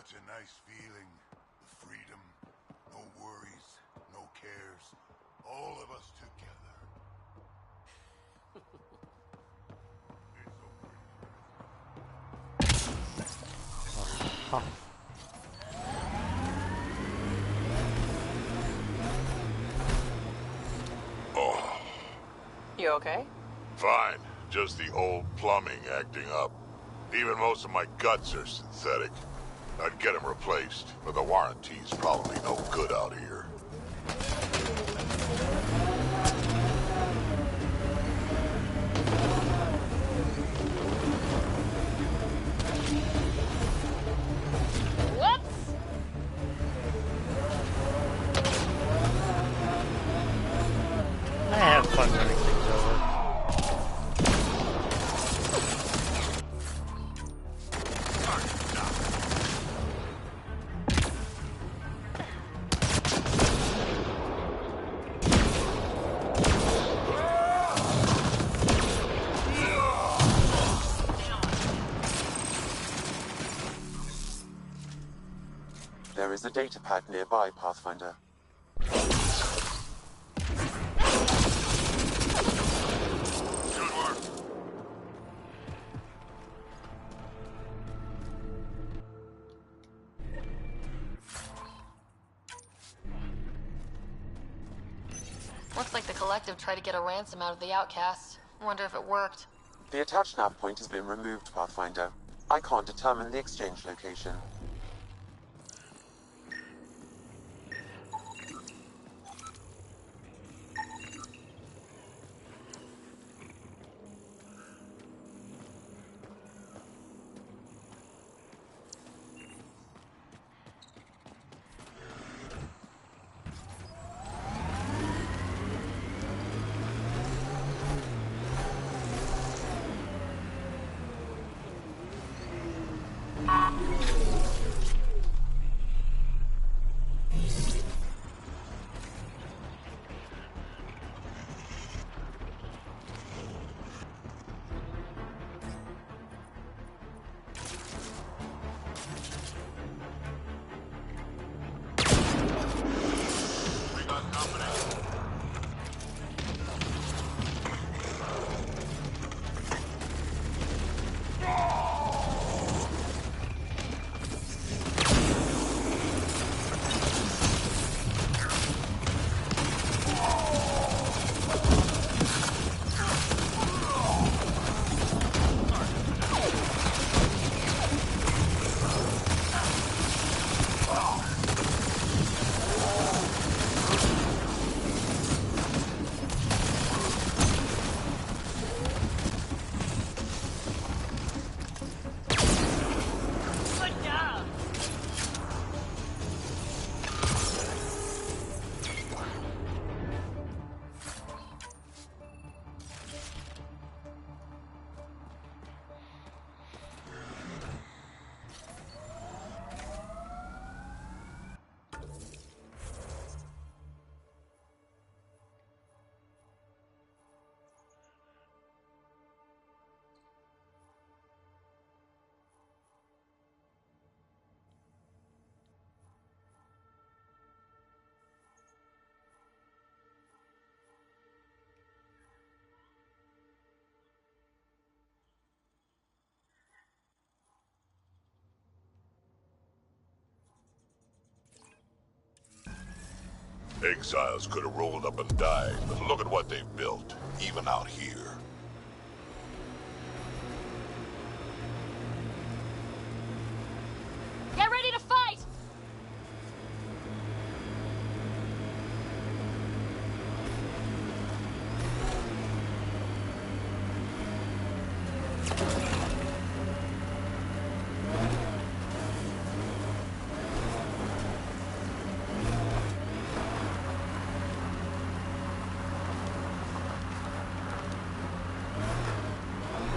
such a nice feeling. The freedom, no worries, no cares. All of us together. Oh,
You okay?
fine. Just the old plumbing acting up. Even most of my guts are synthetic. I'd get them replaced, but the warranty's probably no good out here.
Whoops!
I have fun running things over.
There is a data pad nearby, Pathfinder.
Good work.
Looks like the Collective tried to get a ransom out of the outcasts. Wonder if it worked.
The attached nav point has been removed, Pathfinder. I can't determine the exchange location.
Exiles could have rolled up and died, but look at what they've built, even out here.
Get ready to fight!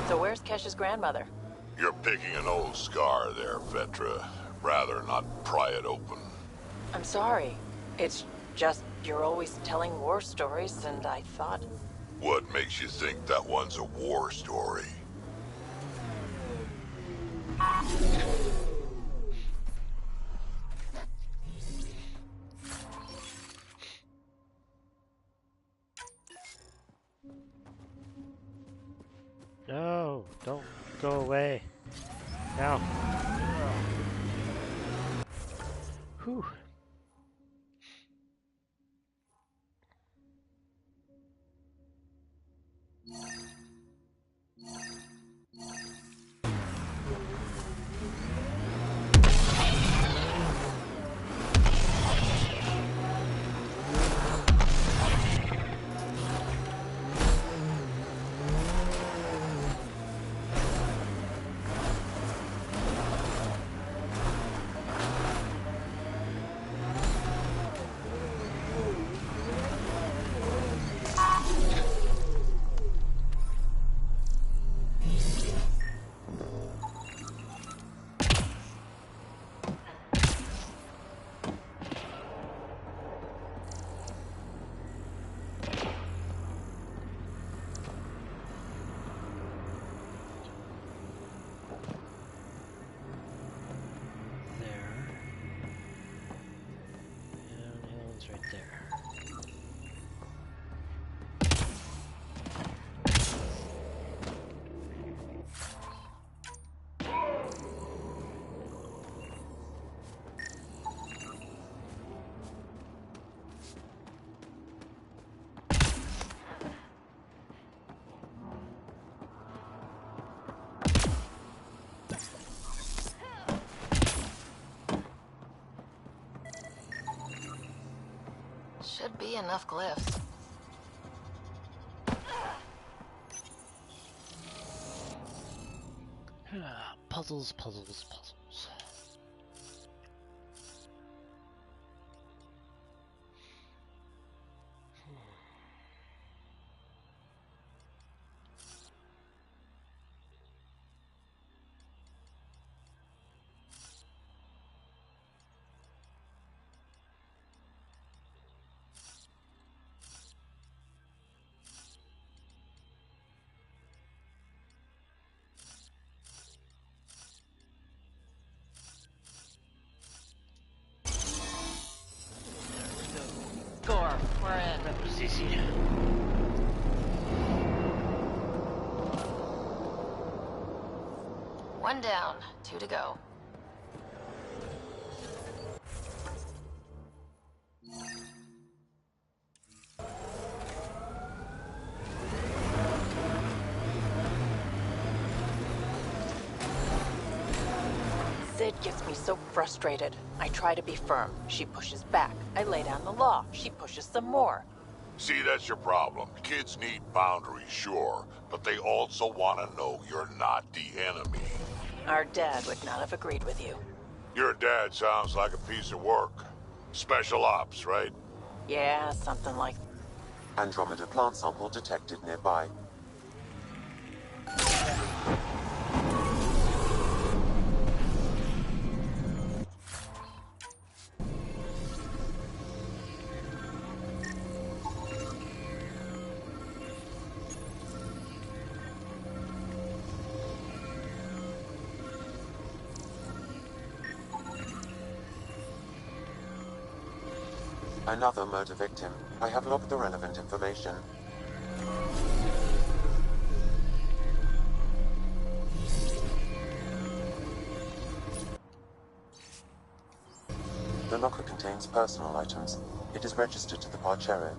So where's Kesh's grandmother?
You're picking an old scar there, Vetra. Rather not pry it open.
I'm sorry. It's just you're always telling war stories, and I thought...
What makes you think that one's a war story?
No, don't go away. Now. Whew. Right there.
Should be enough glyphs.
Puzzles, puzzles, puzzles.
Score. We're in.
That was easy.
One down, 2 to go.
Sid gets me so frustrated. I try to be firm. She pushes back. I lay down the law. She pushes some more.
See, that's your problem. Kids need boundaries, sure, but they also want to know you're not the enemy.
Our dad would not have agreed with you.
Your dad sounds like a piece of work. Special ops, right?
Yeah, something like...
Andromeda plant sample detected nearby. Another murder victim. I have logged the relevant information. The locker contains personal items. It is registered to the Parchero.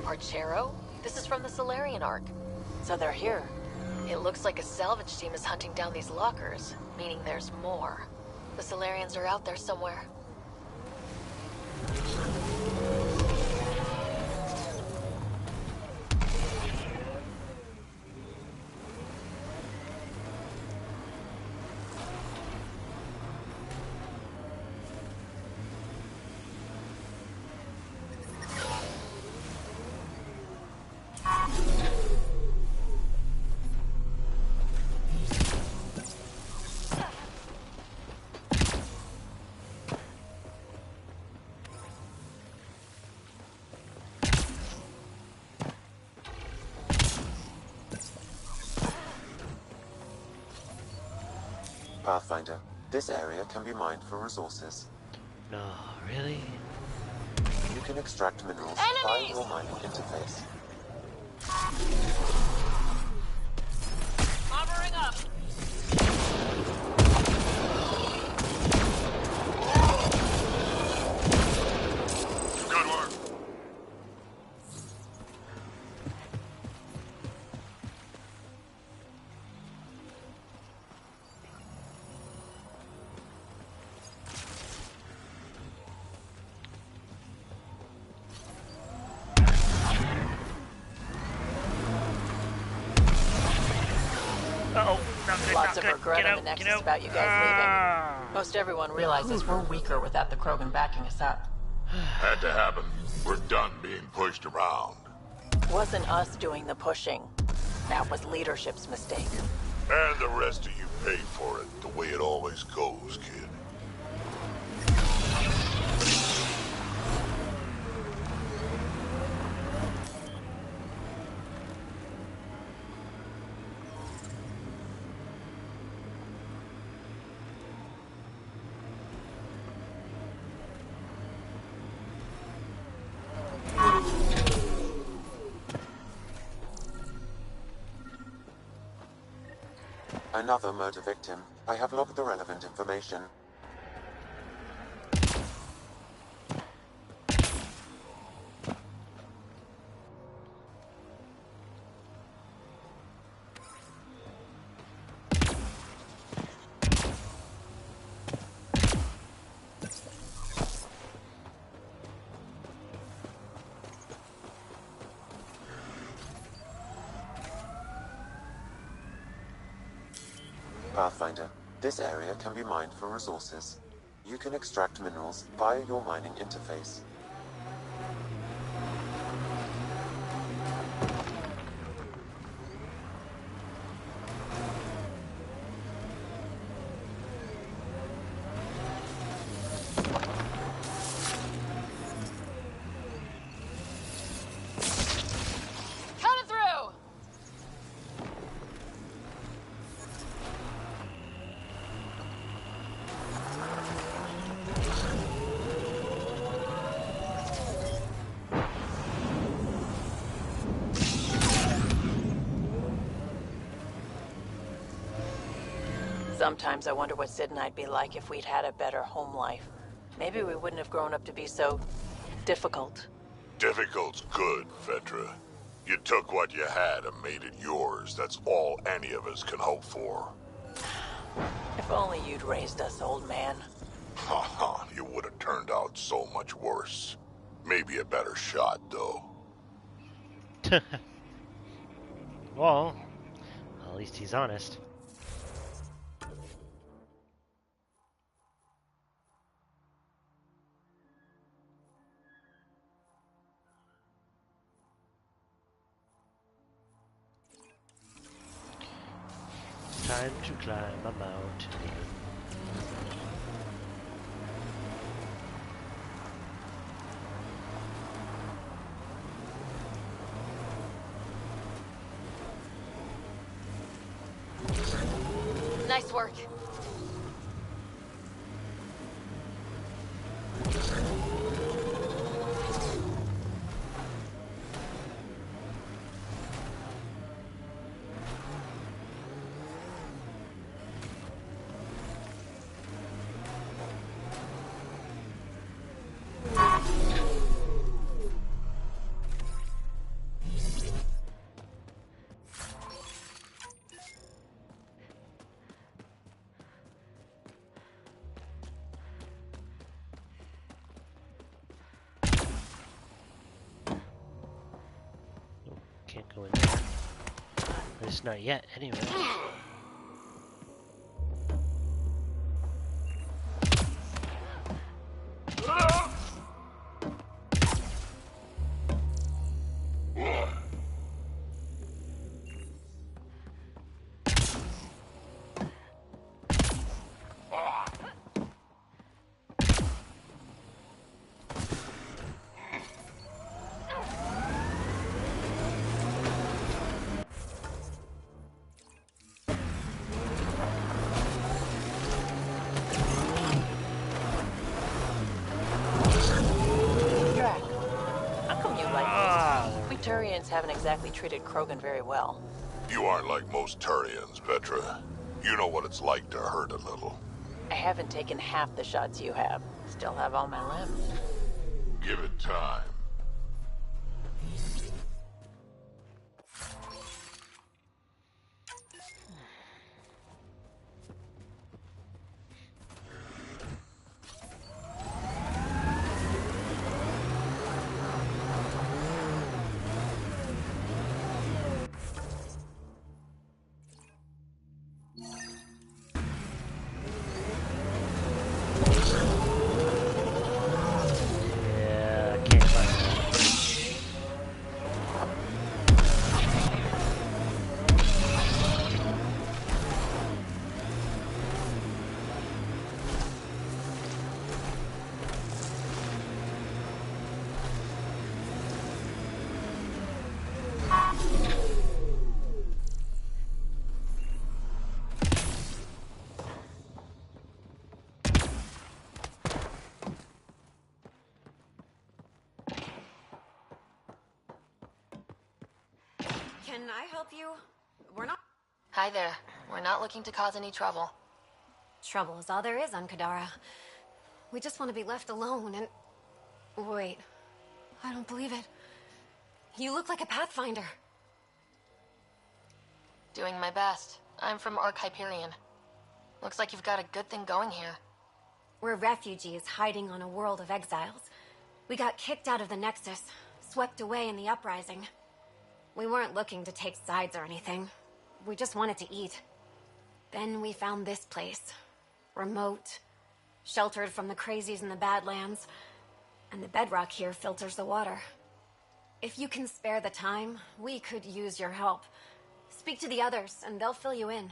Parchero? This is from the Solarian Ark.
So they're here.
It looks like a salvage team is hunting down these lockers, meaning there's more. The Solarians are out there somewhere.
Pathfinder, this area can be mined for resources.
No, really?
You can extract minerals via your mining interface.
up.
Good work.
Uh-oh.
Lots of regret on the Nexus about you guys leaving. Most everyone realizes we're weaker without the Krogan backing us up.
Had to happen. We're done being pushed around.
Wasn't us doing the pushing. That was leadership's mistake.
And the rest of you paid for it, the way it always goes, kid.
Another murder victim. I have logged the relevant information. Pathfinder, this area can be mined for resources. You can extract minerals via your mining interface.
Coming through! Sometimes I wonder what Sid and I'd be like if we'd had a better home life. Maybe we wouldn't have grown up to be so difficult.
Difficult's good, Vetra. You took what you had and made it yours. That's all any of us can hope for.
If only you'd raised us, old man.
Haha, you would have turned out so much worse. Maybe a better shot, though.
Well, at least he's honest. Time to climb a mountain.
Nice work.
Can't go in there. At least not yet, anyway.
Turians haven't exactly treated Krogan very well.
You aren't like most Turians, Vetra. You know what it's like to hurt a little.
I haven't taken half the shots you have. Still have all my limbs.
Give it time.
Yeah, can't climb that.
Can I help you? We're not...
Hi there. We're not looking to cause any trouble.
Trouble is all there is on Kadara. We just want to be left alone and... Wait. I don't believe it. You look like a Pathfinder.
Doing my best. I'm from Hyperion. Looks like you've got a good thing going here.
We're refugees hiding on a world of exiles. We got kicked out of the Nexus, swept away in the uprising. We weren't looking to take sides or anything. We just wanted to eat. Then we found this place. Remote, sheltered from the crazies in the Badlands, and the bedrock here filters the water. If you can spare the time, we could use your help. Speak to the others, and they'll fill you in.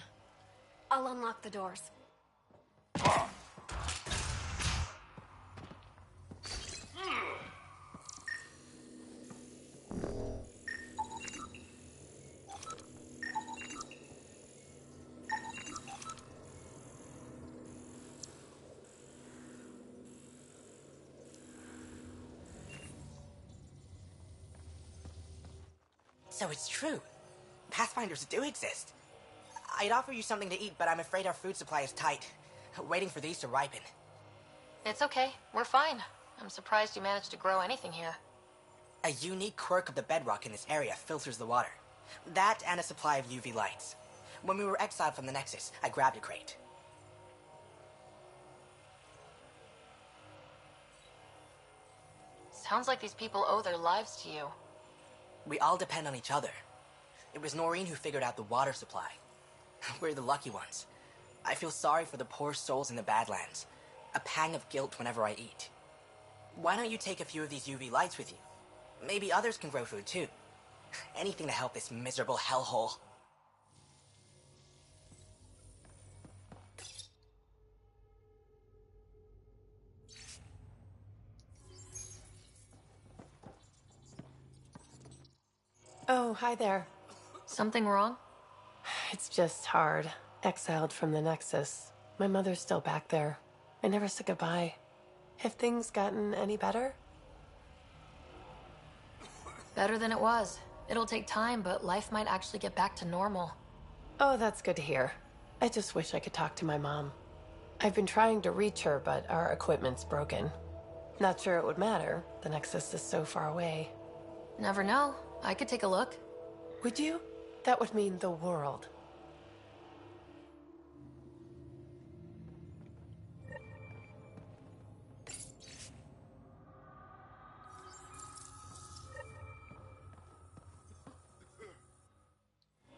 I'll unlock the doors.
So it's true. Pathfinders do exist. I'd offer you something to eat, but I'm afraid our food supply is tight. Waiting for these to ripen.
It's okay. We're fine. I'm surprised you managed to grow anything here.
A unique quirk of the bedrock in this area filters the water. That and a supply of UV lights. When we were exiled from the Nexus, I grabbed a crate.
Sounds like these people owe their lives to you.
We all depend on each other. It was Noreen who figured out the water supply. We're the lucky ones. I feel sorry for the poor souls in the Badlands. A pang of guilt whenever I eat. Why don't you take a few of these UV lights with you? Maybe others can grow food too. Anything to help this miserable hellhole.
Oh, hi there.
Something wrong?
It's just hard. Exiled from the Nexus. My mother's still back there. I never said goodbye. Have things gotten any better?
Better than it was. It'll take time, but life might actually get back to normal.
Oh, that's good to hear. I just wish I could talk to my mom. I've been trying to reach her, but our equipment's broken. Not sure it would matter. The Nexus is so far away.
Never know. I could take a look.
Would you? That would mean the world.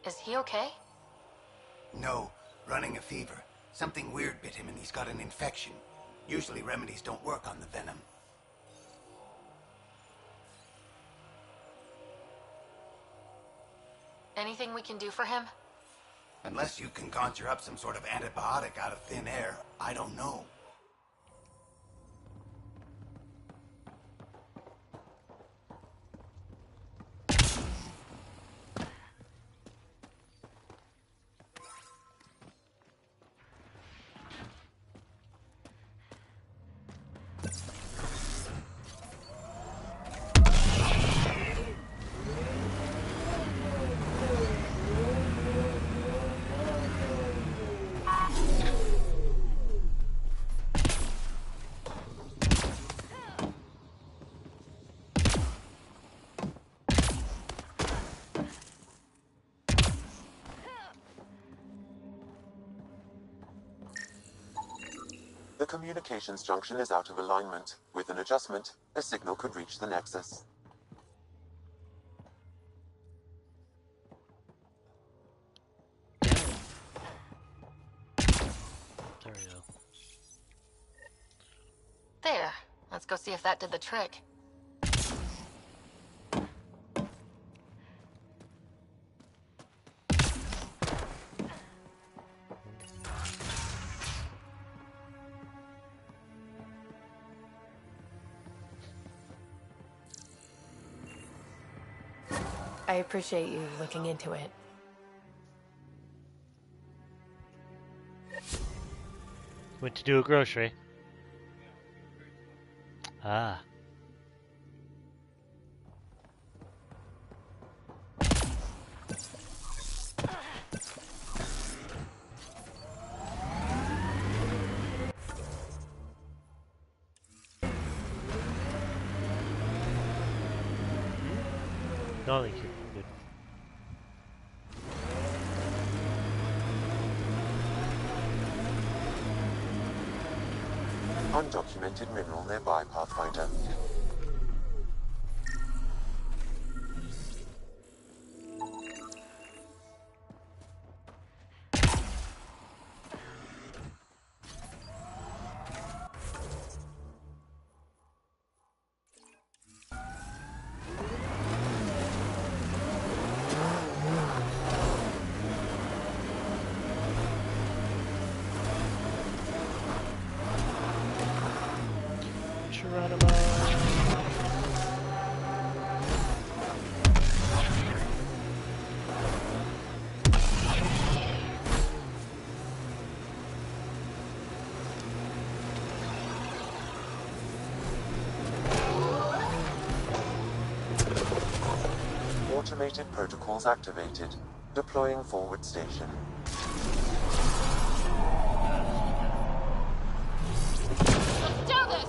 Is he okay?
No, running a fever. Something weird bit him and he's got an infection. Usually remedies don't work on the venom.
Anything we can do for him?
Unless you can conjure up some sort of antibiotic out of thin air, I don't know.
communications junction is out of alignment. With an adjustment, a signal could reach the Nexus.
There we go.
There. Let's go see if that did the trick.
I appreciate you looking into it.
Went to do a grocery. Ah. No, thank you. Good.
Undocumented mineral nearby, Pathfinder. Automated protocols activated. Deploying forward station.
Let's do this!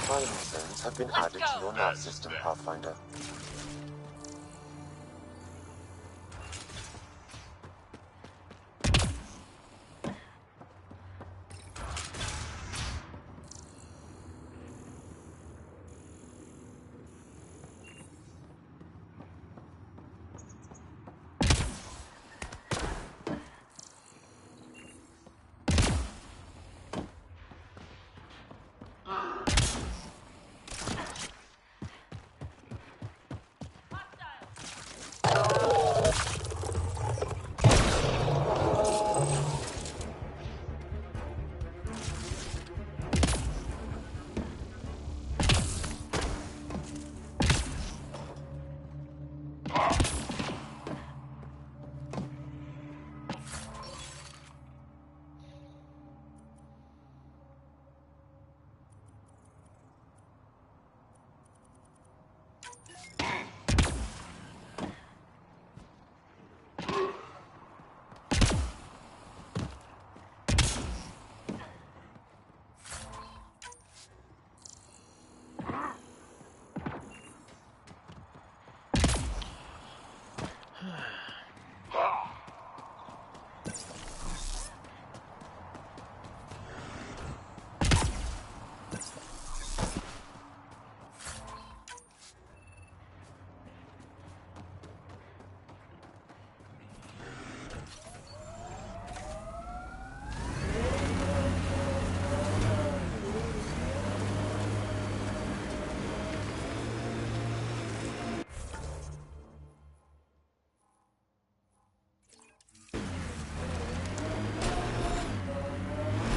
Mining zones have been added to your nav system, Pathfinder.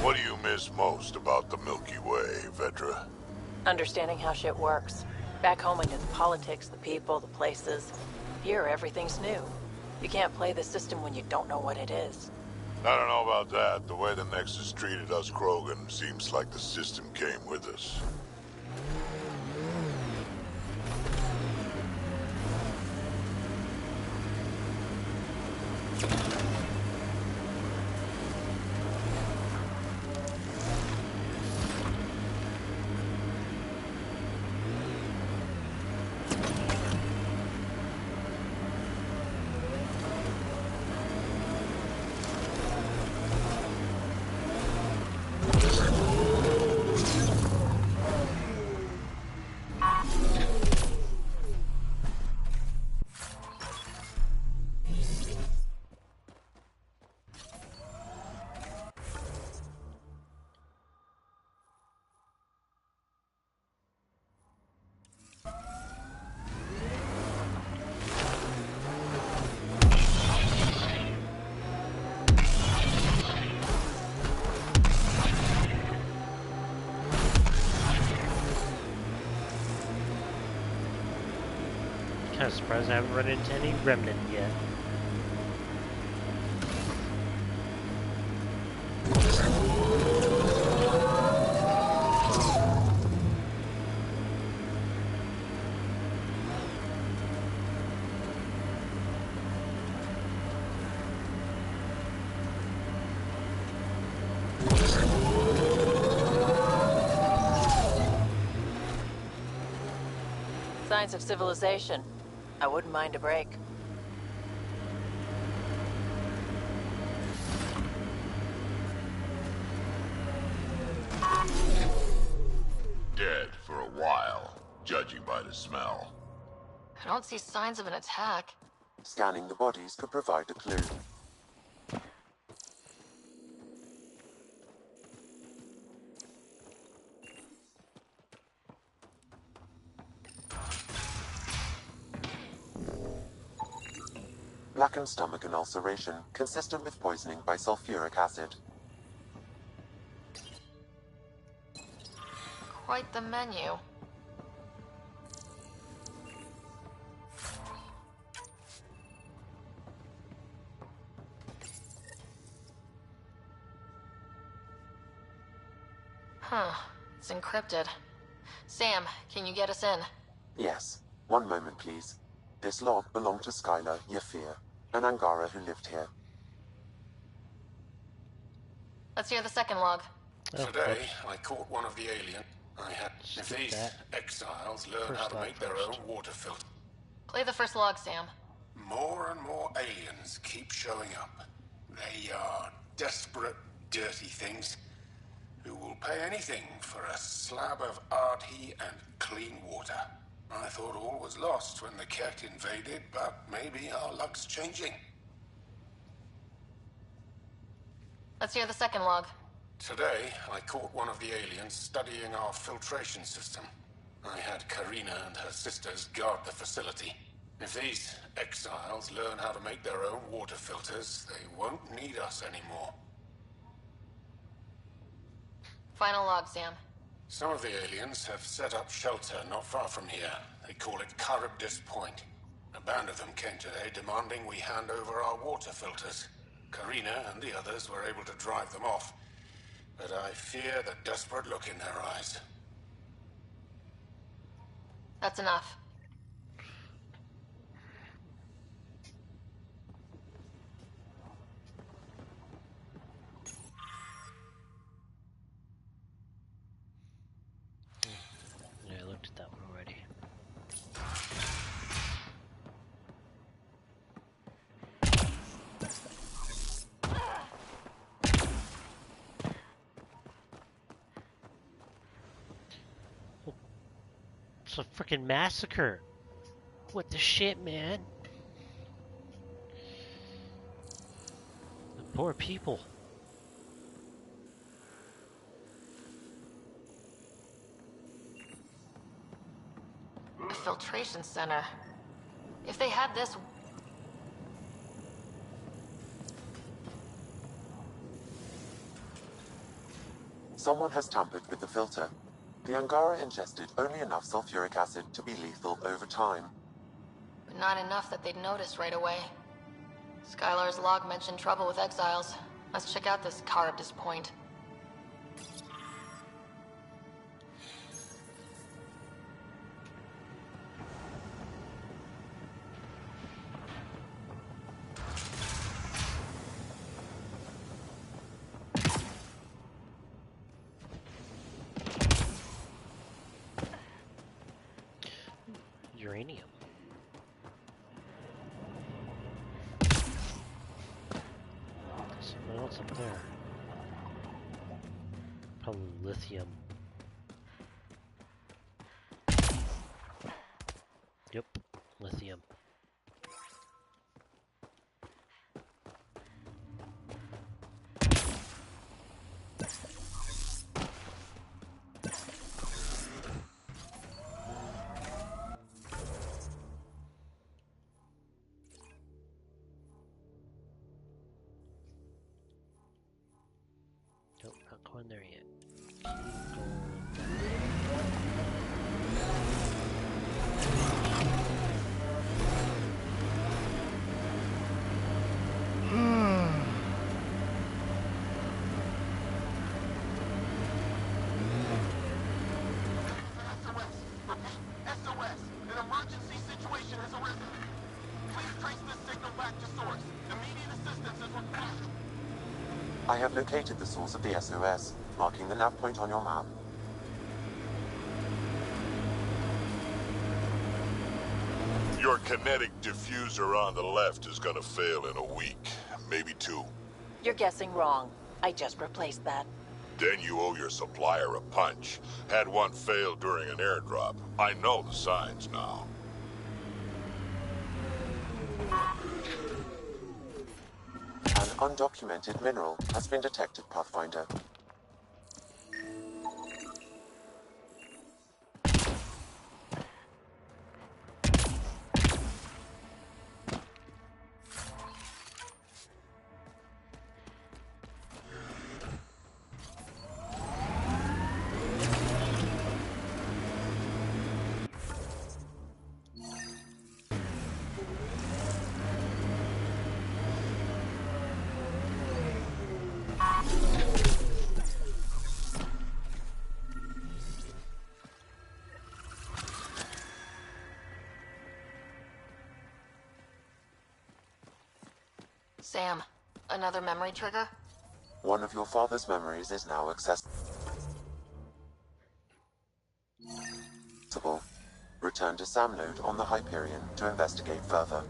What do you miss most about the Milky Way, Vedra?
Understanding how shit works. Back home I knew the politics, the people, the places. Here, everything's new. You can't play the system when you don't know what it is.
I don't know about that. The way the Nexus treated us Krogan seems like the system came with us.
surprised I haven't run into any remnant yet.
Signs of civilization. I wouldn't mind a break.
Dead for a while, judging by the smell.
I don't see signs of an attack.
Scanning the bodies could provide a clue. Blackened stomach and ulceration, consistent with poisoning by sulfuric acid.
Quite the menu. Huh. It's encrypted. Sam, can you get us in?
Yes. One moment, please. This log belonged to Skylar Yafir, an Angara who lived here.
Let's hear the second log.
Today, I caught one of the aliens. If these exiles learn how to make their own water filter.
Play the first log, Sam.
More and more aliens keep showing up. They are desperate, dirty things who will pay anything for a slab of Ardhi and clean water. I thought all was lost when the Ket invaded, but maybe our luck's changing.
Let's hear the second log.
Today, I caught one of the aliens studying our filtration system. I had Karina and her sisters guard the facility. If these exiles learn how to make their own water filters, they won't need us anymore.
Final log, Sam.
Some of the aliens have set up shelter not far from here. They call it Charybdis Point. A band of them came today demanding we hand over our water filters. Karina and the others were able to drive them off, but I fear the desperate look in their eyes.
That's enough.
Yeah, I looked at that one already. It's a freaking massacre. What the shit, man? The poor people.
A filtration center. If they had this...
Someone has tampered with the filter. The Angara ingested only enough sulfuric acid to be lethal over time.
But not enough that they'd notice right away. Skylar's log mentioned trouble with exiles. Let's check out this Charybdis Point.
Uranium. There's something else up there. Probably lithium. Yep, lithium. Nope, not going there yet. Keep going.
I have located the source of the SOS, marking the nav point on your map.
Your kinetic diffuser on the left is gonna fail in a week, maybe 2.
You're guessing wrong. I just replaced that.
Then you owe your supplier a punch. Had one fail during an airdrop. I know the signs now.
An undocumented mineral has been detected, Pathfinder.
Sam, another memory trigger?
One of your father's memories is now accessible. Return to Sam Node on the Hyperion to investigate further.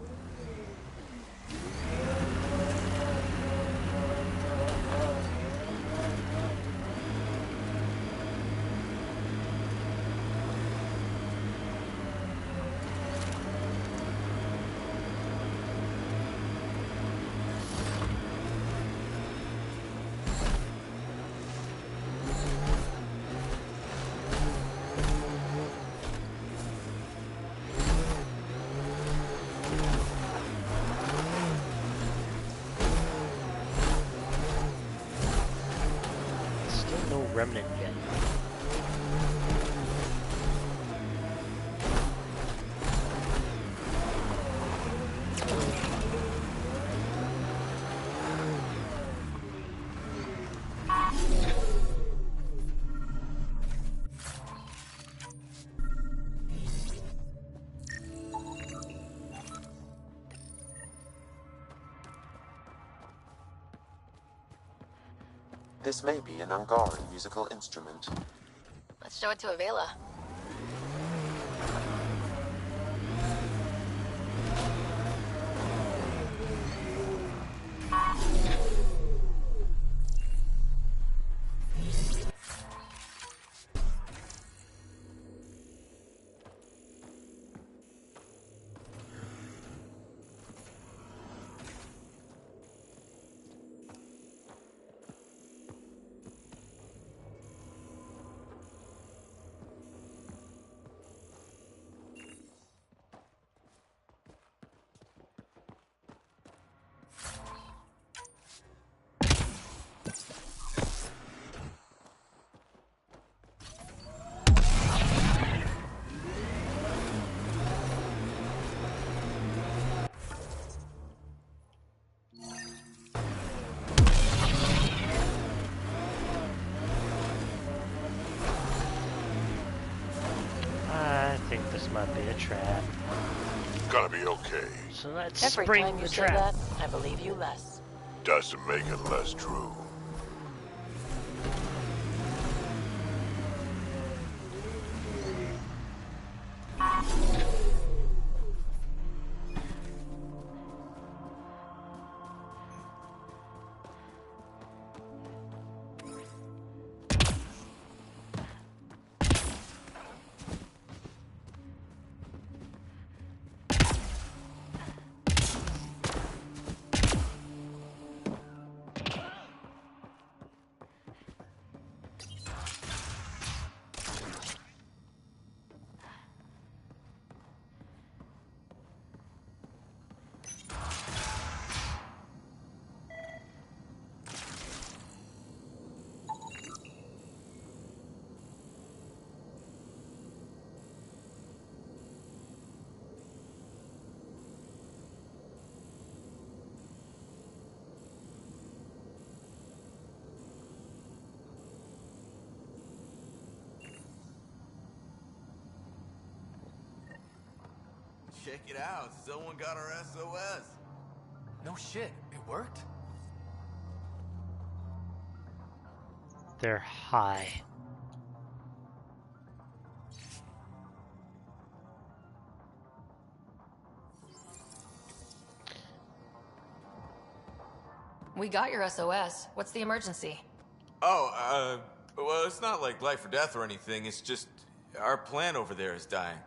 Remnant yet.
This may be an Angaran musical instrument.
Let's show it to Avela. I think this might be a trap.
Gonna be okay.
So let's
Every
spring
time you
the
say
trap.
that, I believe you less.
Doesn't make it less true.
Check it out, someone got our SOS.
No shit, it worked?
They're high.
We got your SOS. What's the emergency?
Oh, well, it's not like life or death or anything. It's just our plant over there is dying.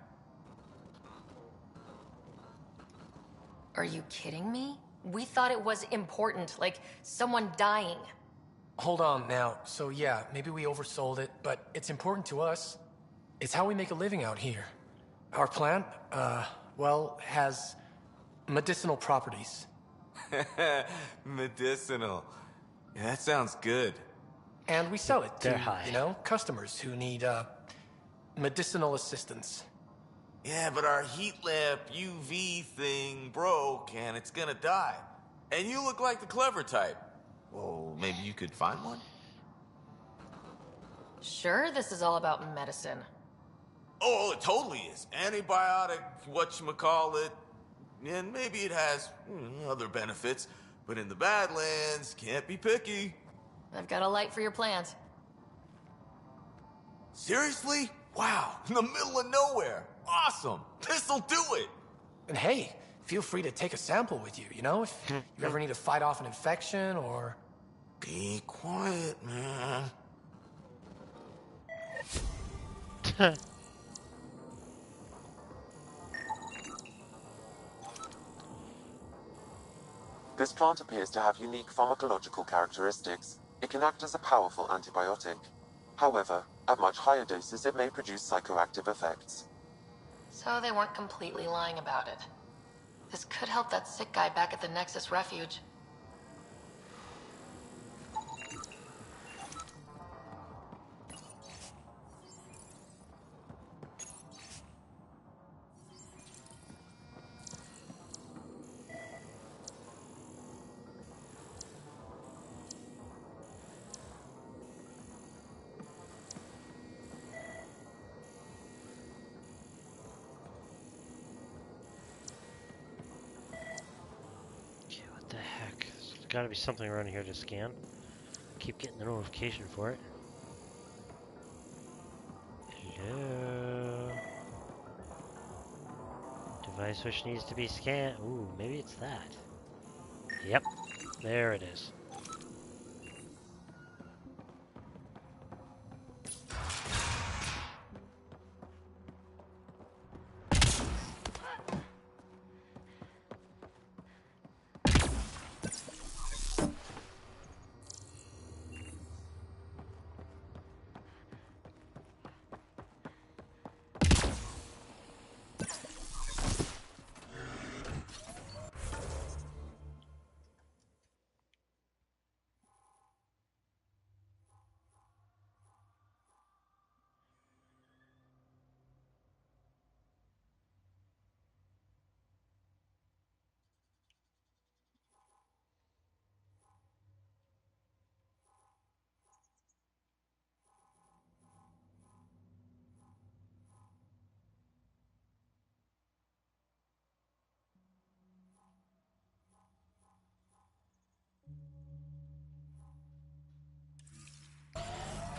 Are you kidding me? We thought it was important, like someone dying.
Hold on now. So yeah, maybe we oversold it, but it's important to us. It's how we make a living out here. Our plant, well, has medicinal properties.
Medicinal. Yeah, that sounds good.
And we sell it
They're
to,
high.
you know, customers who need, medicinal assistance.
Yeah, but our heat lamp UV thing broke and it's gonna die. And you look like the clever type. Well, maybe you could find one?
Sure, this is all about medicine.
Oh, it totally is. Antibiotic, whatchamacallit. And maybe it has other benefits. But in the Badlands, can't be picky.
I've got a light for your plant.
Seriously? Wow, in the middle of nowhere. Awesome. This'll do it.
And hey, feel free to take a sample with you, you know, if you ever need to fight off an infection or...
Be quiet, man.
This plant appears to have unique pharmacological characteristics. It can act as a powerful antibiotic. However, at much higher doses it may produce psychoactive effects.
So they weren't completely lying about it. This could help that sick guy back at the Nexus Refuge.
What the heck? There's gotta be something around here to scan. Keep getting the notification for it. Hello? Device which needs to be scanned. Ooh, maybe it's that. Yep, there it is.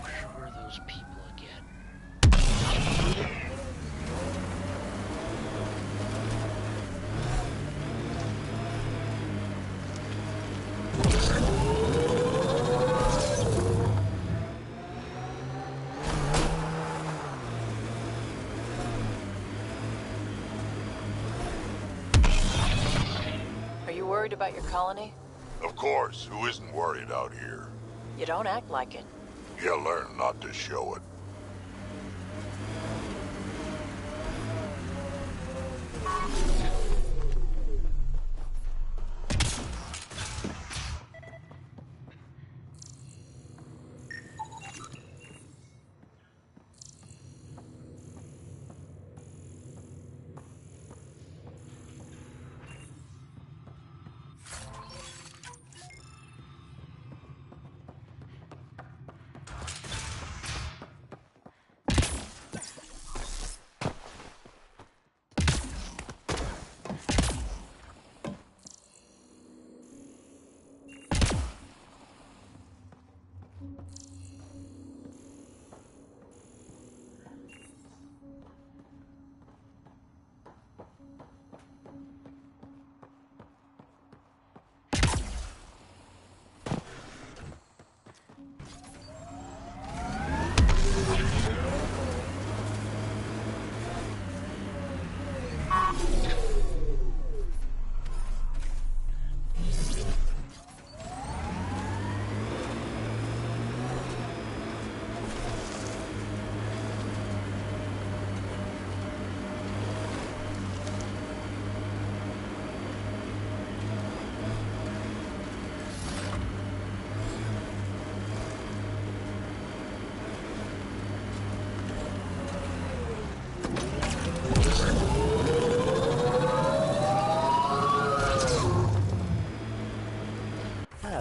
Where were those people again?
Are you worried about your colony?
Of course, who isn't worried out here?
You don't act like it.
You learn not to show it.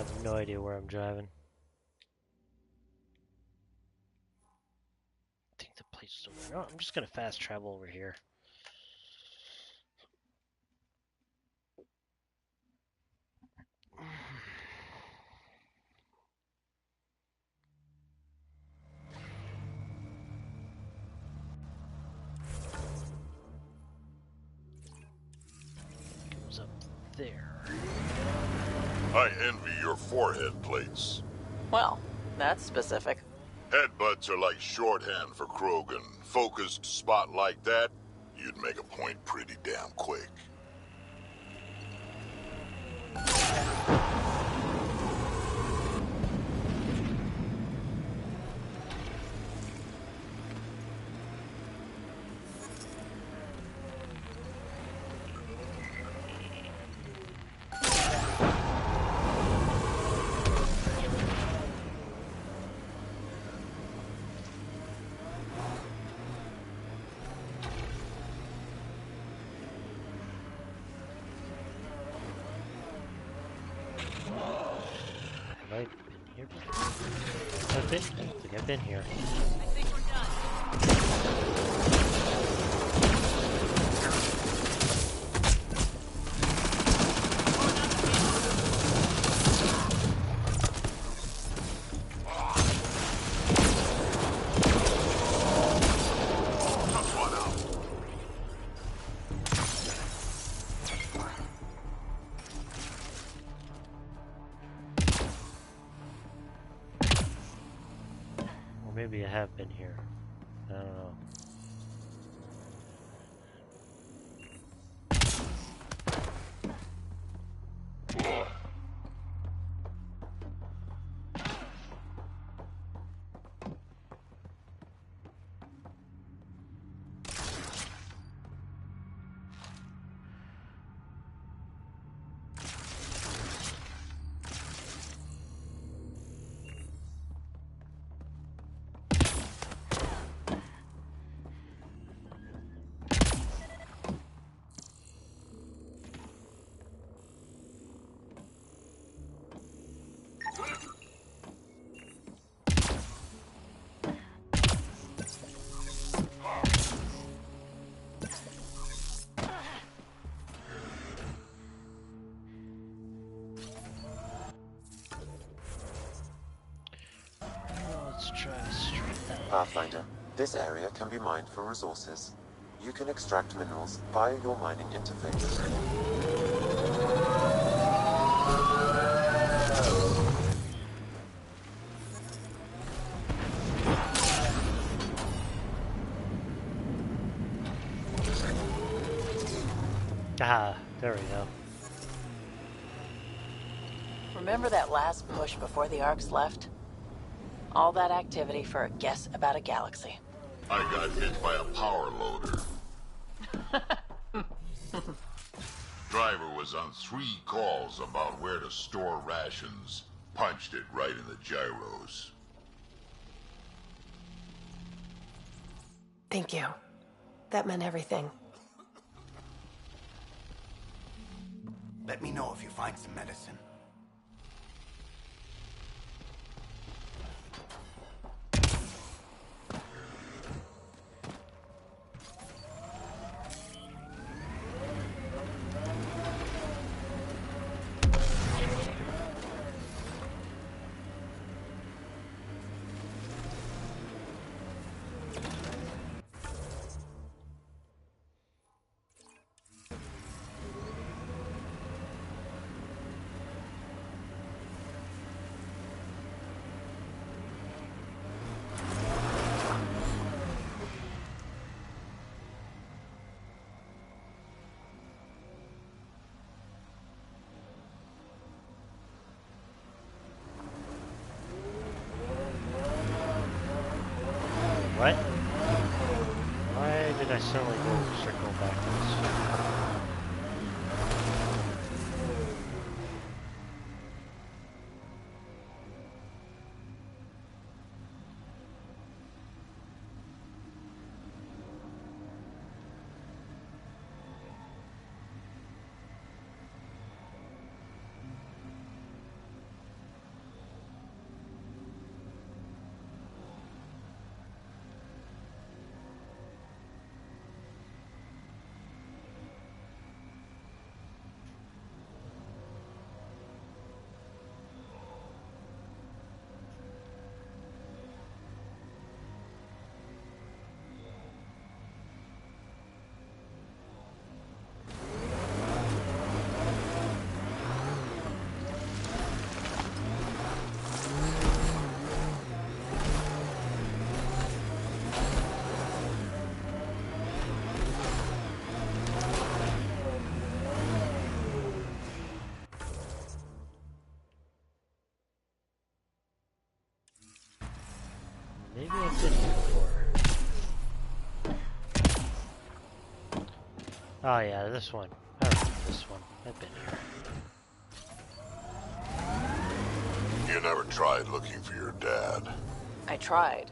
have no idea where I'm driving. I think the place is over there. No, I'm just gonna fast travel over here. Goes up there.
I envy your forehead plates.
Well, that's specific.
Headbutts are like shorthand for Krogan. Focused spot like that, you'd make a point pretty damn quick.
Have I been here before? I don't think I've been here.
I think we're
Or maybe I have been here. I don't know. Let's try straight that way.
Pathfinder, this area can be mined for resources. You can extract minerals via your mining interface.
Ah, there we go.
Remember that last push before the Arcs left? All that activity for a guess about a galaxy.
I got hit by a power loader. Driver was on 3 calls about where to store rations. Punched it right in the gyros.
Thank you. That meant everything.
Let me know if you find some medicine.
What? Why did I suddenly go circle backwards? Maybe I've been here before. Oh yeah, this one. I remember this one. I've been here.
You never tried looking for your dad?
I tried.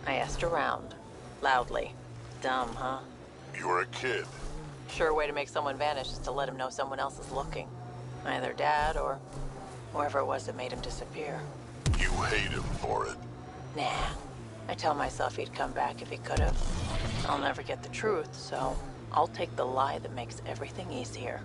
I asked around. Loudly. Dumb, huh?
You were a kid.
Sure way to make someone vanish is to let him know someone else is looking. Either Dad or whoever it was that made him disappear.
You hate him for it.
Nah. I tell myself he'd come back if he could have. I'll never get the truth, so I'll take the lie that makes everything easier.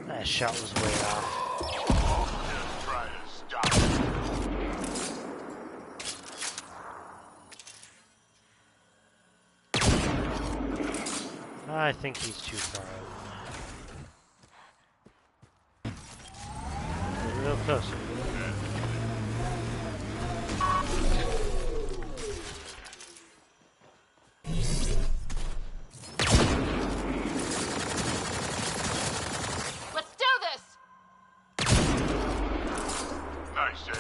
That shot was way off. I think he's too far out. Get a little closer.
Let's do this!
Nice, eh?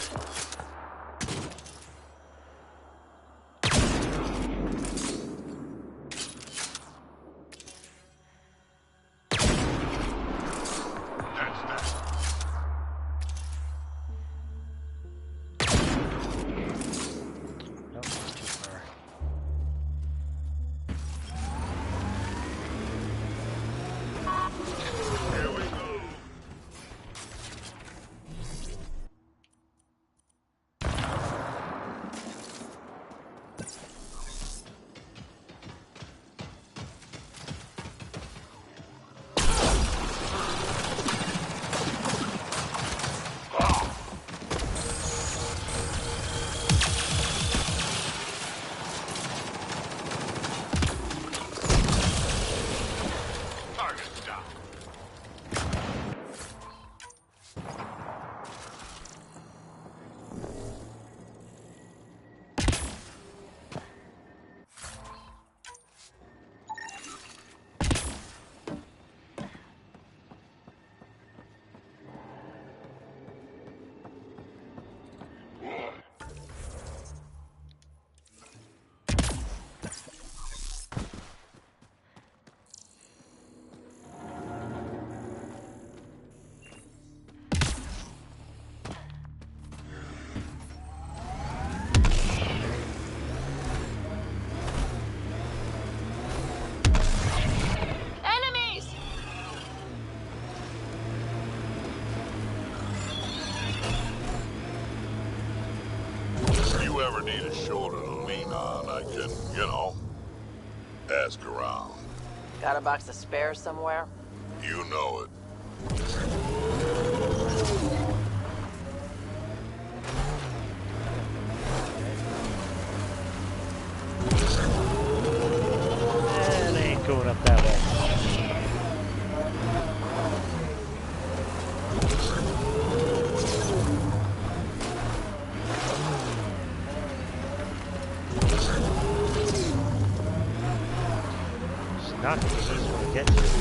Need a shoulder to lean on, I can, ask around.
Got a box of spares somewhere?
You know it.
It ain't going up that way. not, because I just want to get to it.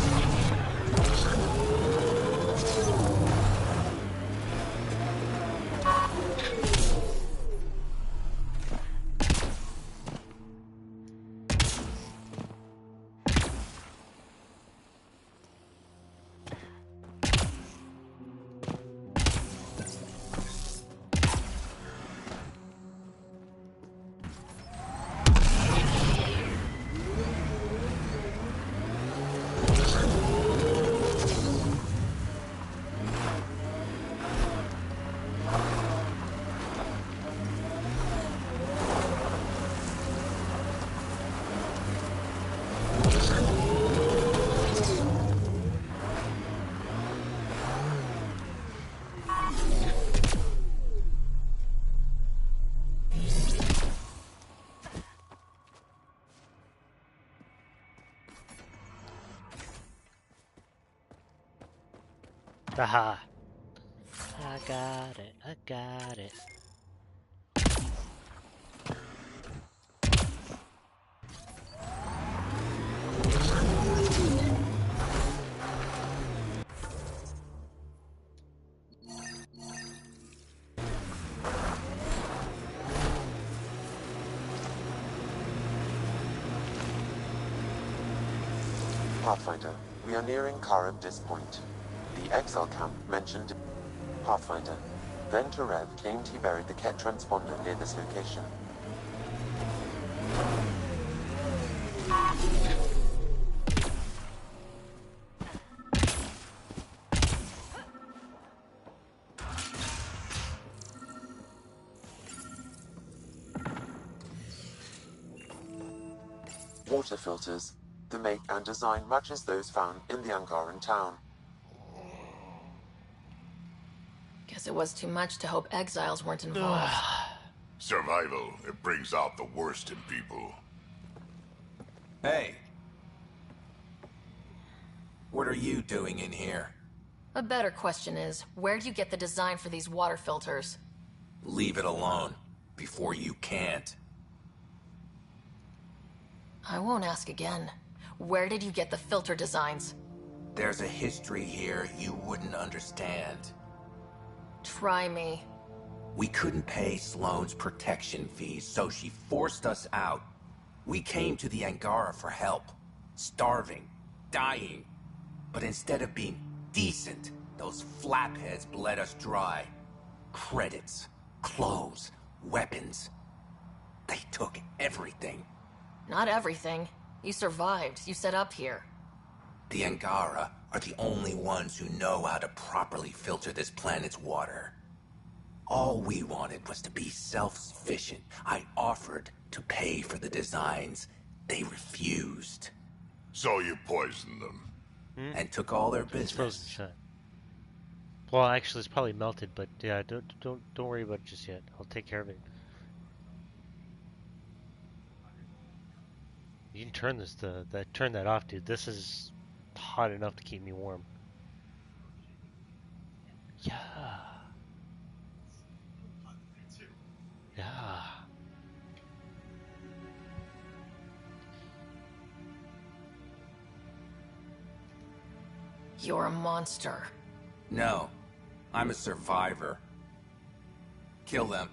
Aha! I got it, I got it.
Pathfinder, we are nearing Karabdis Point. The exile camp mentioned Pathfinder. Then Terev claimed he buried the Ket transponder near this location. Water filters. The make and design matches those found in the Angaran town.
Guess it was too much to hope exiles weren't involved.
Survival, it brings out the worst in people.
Hey. What are you doing in here?
A better question is, where do you get the design for these water filters?
Leave it alone, before you can't.
I won't ask again. Where did you get the filter designs?
There's a history here you wouldn't understand.
Try me.
We couldn't pay Sloane's protection fees, so she forced us out. We came to the Angara for help. Starving. Dying. But instead of being decent, those flapheads bled us dry. Credits. Clothes. Weapons. They took everything.
Not everything. You survived. You set up here.
The Angara are the only ones who know how to properly filter this planet's water. All we wanted was to be self-sufficient. I offered to pay for the designs. They refused.
So you poisoned them.
And took all their business.
It's frozen shut. Well, actually, it's probably melted, but yeah, don't worry about it just yet. I'll take care of it. You can turn this turn that off, dude. This is hot enough to keep me warm. Yeah. Yeah.
You're a monster.
No, I'm a survivor. Kill them.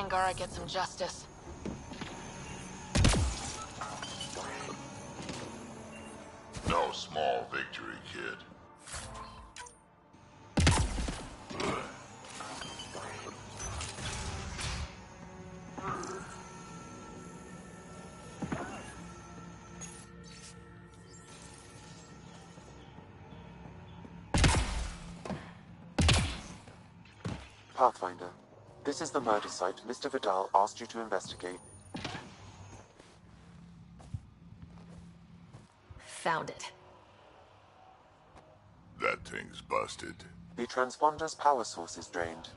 Angara get some justice.
No small victory, kid.
Pathfinder, this is the murder site Mr. Vidal asked you to investigate.
Found it.
That thing's busted.
The transponder's power source is drained.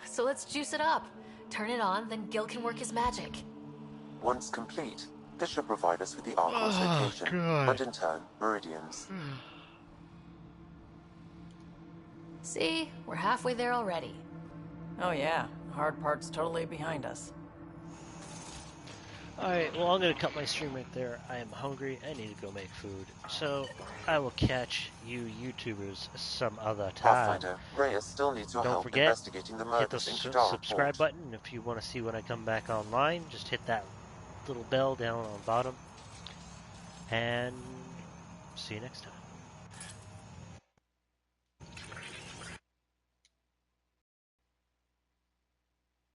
So let's juice it up. Turn it on, then Gil can work his magic.
Once complete, this should provide us with the Archon's location, and in turn, Meridian's.
See? We're halfway there already.
Oh yeah, hard part's totally behind us.
Alright, well, I'm going to cut my stream right there. I am hungry. I need to go make food. So, I will catch you YouTubers some other time.
Pathfinder, Reyes still needs your
Don't
help
forget,
investigating the
hit the
murders in Kadara
subscribe
Port.
button if you want to see when I come back online. Just hit that little bell down on the bottom. And see you next time.